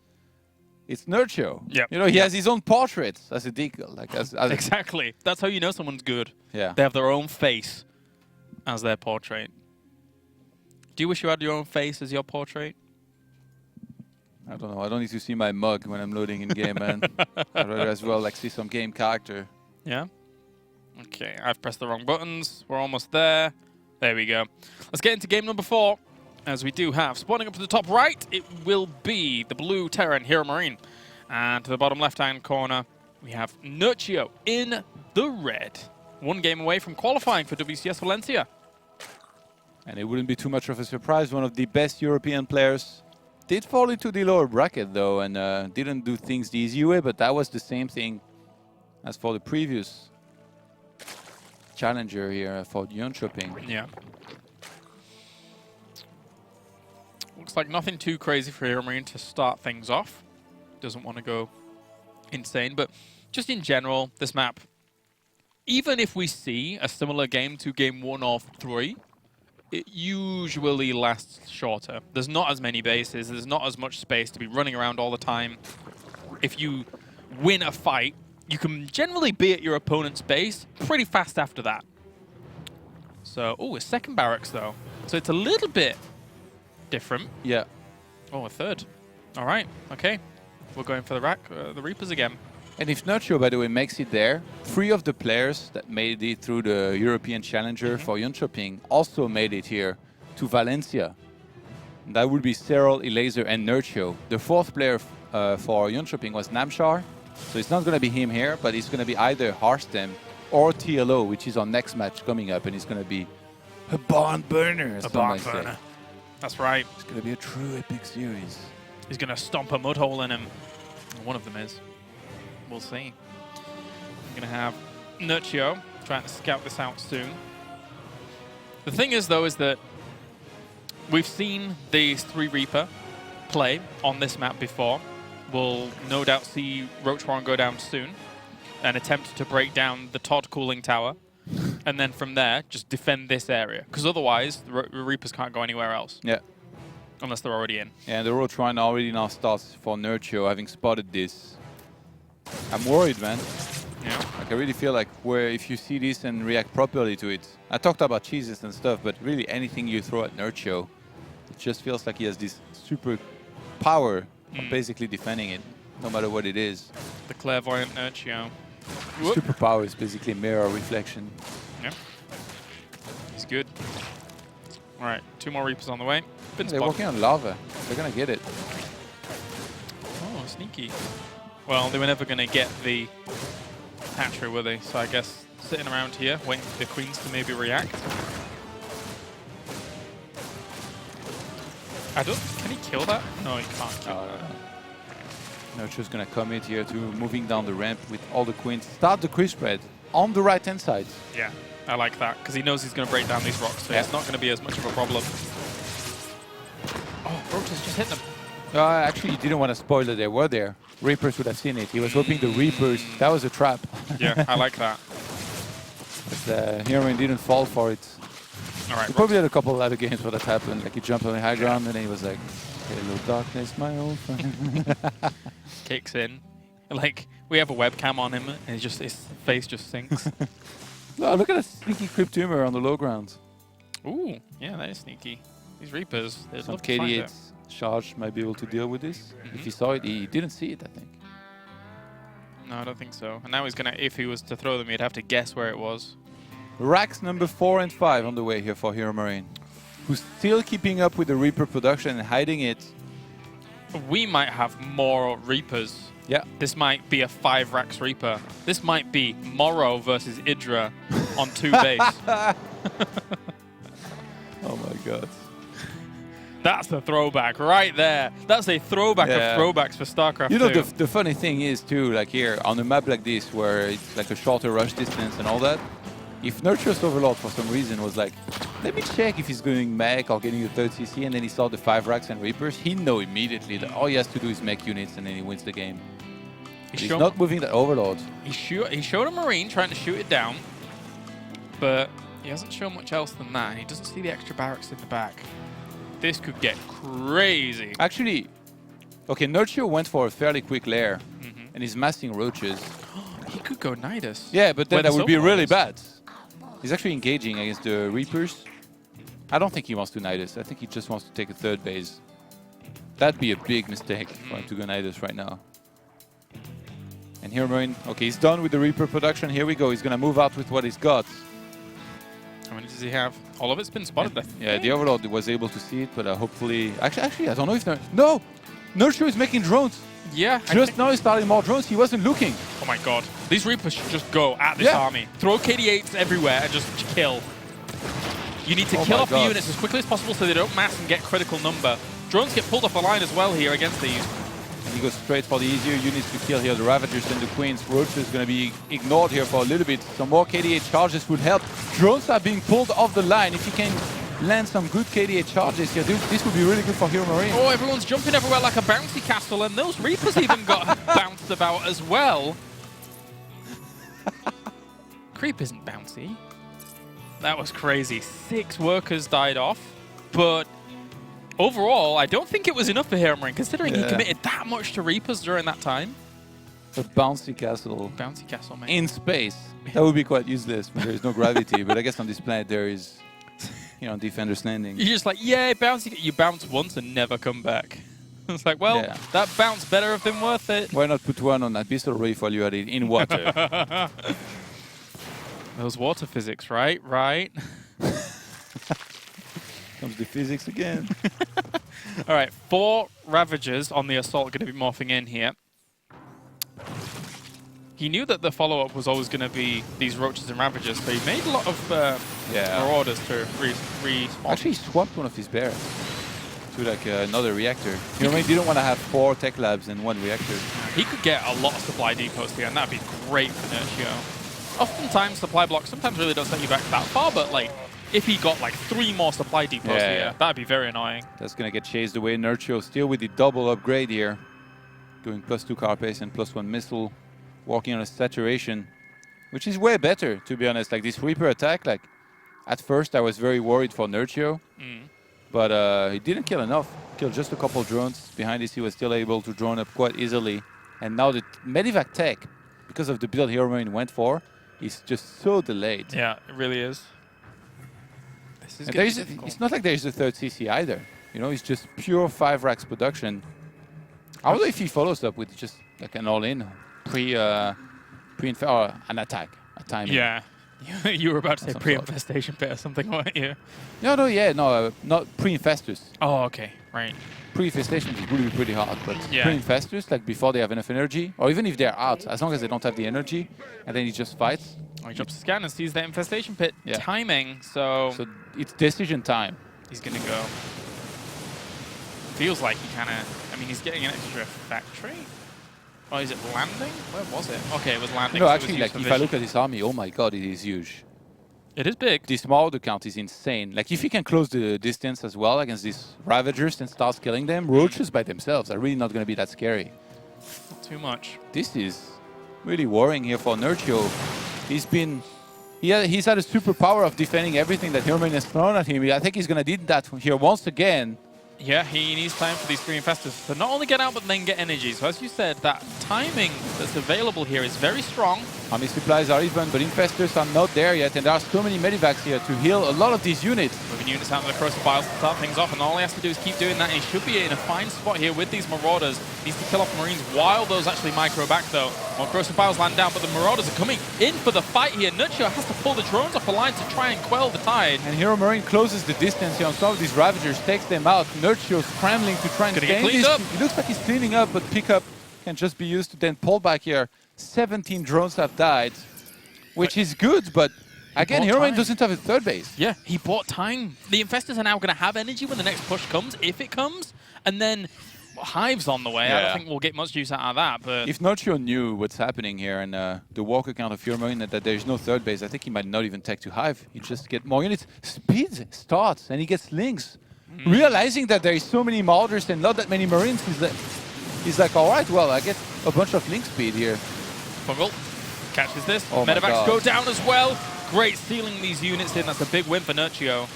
B: it's Nerchio.
A: Yeah.
B: You know, he has his own portrait as a decal. Like as
A: Exactly. That's how you know someone's good.
B: Yeah.
A: They have their own face as their portrait. Do you wish you had your own face as your portrait?
B: I don't know. I don't need to see my mug when I'm loading in game, man. I'd rather as well like see some game character.
A: Yeah. Okay, I've pressed the wrong buttons. We're almost there. There we go. Let's get into game number 4. As we do have, spawning up to the top right, it will be the blue Terran HeroMarine. And to the bottom left-hand corner, we have Nerchio in the red. 1 game away from qualifying for WCS Valencia.
B: And it wouldn't be too much of a surprise. One of the best European players did fall into the lower bracket, though, and didn't do things the easy way, but that was the same thing as for the previous challenger here for Jönköping.
A: Yeah. Looks like nothing too crazy for HeroMarine to start things off. Doesn't want to go insane, but just in general, this map, even if we see a similar game to game 1 of 3, it usually lasts shorter. There's not as many bases, there's not as much space to be running around all the time. If you win a fight, you can generally be at your opponent's base pretty fast after that. So, oh, a second barracks though. So it's a little bit different.
B: Yeah.
A: Oh, a third. All right, okay. We're going for the Reapers again.
B: And if Nerchio, by the way, makes it there, 3 of the players that made it through the European Challenger for Jönköping also made it here to Valencia. And that would be Cyril, Elazer, and Nerchio. The 4th player for Jönköping was Namshar. So it's not going to be him here, but it's going to be either Harstem or TLO, which is our next match coming up, and it's going to be a barn burner.
A: A barn burner. That's right.
B: It's going to be a true epic series.
A: He's going to stomp a mud hole in him. One of them is. We'll see. We're going to have Nerchio trying to scout this out soon. The thing is, though, is that we've seen these 3 Reaper play on this map before. We'll no doubt see Ro4 go down soon and attempt to break down the Todd cooling tower. And then from there, just defend this area. Because otherwise, the Reapers can't go anywhere else.
B: Yeah.
A: Unless they're already in.
B: Yeah, the Ro4 already now starts for Nerchio, having spotted this. I'm worried, man.
A: Yeah.
B: Like, I really feel like if you see this and react properly to it. I talked about cheeses and stuff, but really anything you throw at Nerchio, it just feels like he has this super power of basically defending it, no matter what it is.
A: The clairvoyant Nerchio.
B: Superpower is basically mirror reflection.
A: Yeah. He's good. All right, 2 more Reapers on the way.
B: They're working on lava. They're going to get it.
A: Oh, sneaky. Well, they were never going to get the hatchery, were they? So I guess sitting around here, waiting for the queens to maybe react. Can he kill that? No, he can't kill that.
B: Nerchio's going to commit here to moving down the ramp with all the queens. Start the creep spread on the right-hand side.
A: Yeah, I like that, because he knows he's going to break down these rocks, so it's not going to be as much of a problem. Oh, Rota's just hit them.
B: Actually, he didn't want to spoil that they were there. Reapers would have seen it. He was hoping the Reapers... That was a trap.
A: Yeah, I like that.
B: But HeroMarine didn't fall for it.
A: All right,
B: he probably had a couple of other games where that happened. Like he jumped on the high ground and then he was like, "Hello, darkness, my old friend."
A: Kicks in. Like, we have a webcam on him and his face just sinks.
B: Oh, look at that sneaky Crypt Tumor on the low ground.
A: Ooh, yeah, that is sneaky. These Reapers, they'd
B: Some
A: love to find it.
B: KD8 charge might be able to deal with this. If he saw it, he didn't see it, I think.
A: No, I don't think so. And now he's going to, if he was to throw them, he'd have to guess where it was.
B: Racks number 4 and 5 on the way here for HeroMarine. who's still keeping up with the Reaper production and hiding it.
A: We might have more Reapers.
B: Yeah.
A: This might be a 5 racks Reaper. This might be Morrow versus Idra on 2 base.
B: Oh my god.
A: That's a throwback right there. That's a throwback of throwbacks for StarCraft 2.
B: You know, the funny thing is too, like here, on a map like this, where it's like a shorter rush distance and all that, if Nerchio's Overlord for some reason was like, let me check if he's going mech or getting a 3rd CC, and then he saw the 5 racks and Reapers, he'd know immediately that all he has to do is mech units and then he wins the game. He's not moving that Overlord.
A: He showed a Marine trying to shoot it down, but he hasn't shown much else than that, and he doesn't see the extra barracks in the back. This could get crazy.
B: Actually, okay, Nerchio went for a fairly quick lair, and he's massing roaches.
A: He could go Nidus.
B: Yeah, but then that would be really
A: is.
B: bad. He's actually engaging against the Reapers. I don't think he wants to Nidus. I think he just wants to take a 3rd base. That'd be a big mistake for him to go Nidus right now. And HeroMarine, okay, he's done with the Reaper production. Here we go. He's going to move out with what he's got.
A: How many does he have? All of it's been spotted.
B: Yeah, the Overlord was able to see it, but hopefully... Actually, I don't know if... No! Nerchio is making drones.
A: Yeah.
B: Just now he's starting more drones. He wasn't looking.
A: Oh my god. These Reapers should just go at this army. Throw KD8s everywhere and just kill. You need to kill off the units as quickly as possible so they don't mass and get critical number. Drones get pulled off the line as well here against these.
B: And he goes straight for the easier units to kill here. The Ravagers and the Queens. Roach is going to be ignored here for a little bit. Some more KD8 charges would help. Drones are being pulled off the line. If you can land some good KD8 charges here, this would be really good for HeroMarine.
A: Oh, everyone's jumping everywhere like a bouncy castle, and those Reapers even got bounced about as well. Creep isn't bouncy. That was crazy. 6 workers died off, but overall, I don't think it was enough for HeroMarine, considering he committed that much to Reapers during that time.
B: A bouncy castle.
A: Bouncy castle, man.
B: In space. That would be quite useless, but there is no gravity. But I guess on this planet there is, you know, Defender's Landing.
A: You're just like, yeah, bouncy. You bounce once and never come back. It's like, well, that bounce better have been worth it.
B: Why not put one on that pistol reef while you had it in water?
A: Those water physics, right? Right.
B: Comes the physics again.
A: All right, 4 Ravagers on the Assault going to be morphing in here. He knew that the follow-up was always going to be these Roaches and Ravagers, so he made a lot of Marauders to respawn.
B: Actually, he swapped one of his barracks to like another reactor. You know, he didn't want to have 4 tech labs and 1 reactor.
A: He could get a lot of supply depots here, and that'd be great for Nerchio. Oftentimes, supply blocks sometimes really don't set you back that far, but like, if he got like 3 more supply depots here, that'd be very annoying.
B: That's going to get chased away. Nerchio still with the double upgrade here. Going +2 car pace and +1 missile. Working on a saturation, which is way better, to be honest. Like this Reaper attack, like at first I was very worried for Nerchio, but he didn't kill enough. Killed just a couple drones. Behind this, he was still able to drone up quite easily. And now the Medivac tech, because of the build HeroMarine went for, is just so delayed.
A: Yeah, it really is. This is gonna be difficult.
B: It's not like there's a 3rd CC either. You know, it's just pure 5 racks production. I wonder if he follows up with just like an all-in or an attack, a timing.
A: Yeah. You were about to say pre-infestation pit or something, weren't you?
B: No, not pre-infestors.
A: Oh, okay, right.
B: Pre-infestation is really pretty hard, but
A: Yeah.
B: pre-infestors, like before they have enough energy, or even if they're out, as long as they don't have the energy, and then he just fights.
A: Oh, he jumps the scan and sees that infestation pit timing, so
B: it's decision time.
A: He's gonna go. Feels like he kind of, I mean, he's getting an extra factory. Oh, is it landing? Where was it? Okay, it was landing.
B: No,
A: so
B: actually, like if I look at this army, oh my god, it is huge.
A: It is big.
B: This Marauder count is insane. Like if he can close the distance as well against these Ravagers and starts killing them, Roaches by themselves are really not going to be that scary.
A: Not too much.
B: This is really worrying here for Nerchio. He's had a superpower of defending everything that HeroMarine has thrown at him. I think he's going to need that here once again.
A: Yeah, he needs time for these 3 infestors to not only get out, but then get energy. So as you said, that timing that's available here is very strong.
B: Army supplies are even, but infestors are not there yet, and there are so many medivacs here to heal a lot of these units.
A: Moving units out of the Corrosive Vials to start things off, and all he has to do is keep doing that. He should be in a fine spot here with these Marauders. Needs to kill off Marines while those actually micro back, though. While Corrosive Vials land down, but the Marauders are coming in for the fight here. Nerchio has to pull the drones off the line to try and quell the tide.
B: And HeroMarine closes the distance here on some of these Ravagers, takes them out. Nerchio scrambling to try and
A: Gonna get
B: gain
A: cleaned
B: this.
A: up.
B: It looks like he's cleaning up, but pickup can just be used to then pull back here. 17 drones have died, which is good, but again, HeroMarine doesn't have a third base.
A: Yeah, he bought time. The Infestors are now going to have energy when the next push comes, if it comes, and then Hive's on the way.
B: Yeah.
A: I don't think we'll get much use out of that, but...
B: If Nerchio knew what's happening here and the walk account of HeroMarine and that there's no third base, I think he might not even take to Hive. He just get more units. Speed starts and he gets links. Realizing that there is so many Marauders and not that many Marines, he's like, all right, well, I get a bunch of link speed here.
A: Fungal catches this.
B: Oh my
A: Medevacs
B: God.
A: go down as well. Great sealing these units in. That's a big win for Nerchio.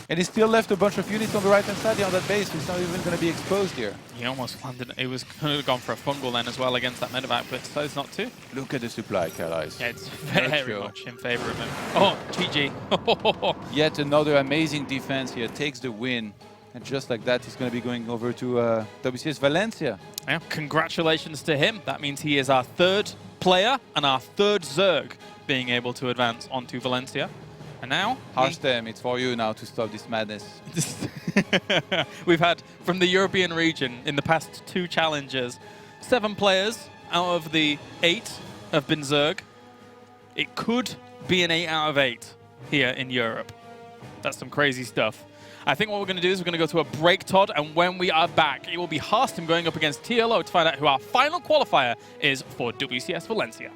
B: And he still left a bunch of units on the right-hand side here on that base. He's not even going to be exposed here.
A: He almost landed. He was going to have gone for a Fungal then as well against that Medevac, but decides not to.
B: Look at the supply, Calais.
A: Yeah, it's very
B: Nerchio.
A: much in favor of him. Oh, GG.
B: Yet another amazing defense here. Takes the win. And just like that, he's going to be going over to WCS Valencia.
A: Yeah, congratulations to him. That means he is our third player and our third Zerg being able to advance onto Valencia. And now...
B: Harstem, it's for you now to stop this madness.
A: We've had, from the European region, in the past 2 challenges, 7 players out of the 8 have been Zerg. It could be an 8 out of 8 here in Europe. That's some crazy stuff. I think what we're going to do is we're going to go to a break, Todd, and when we are back, it will be Harstem going up against TLO to find out who our final qualifier is for WCS Valencia.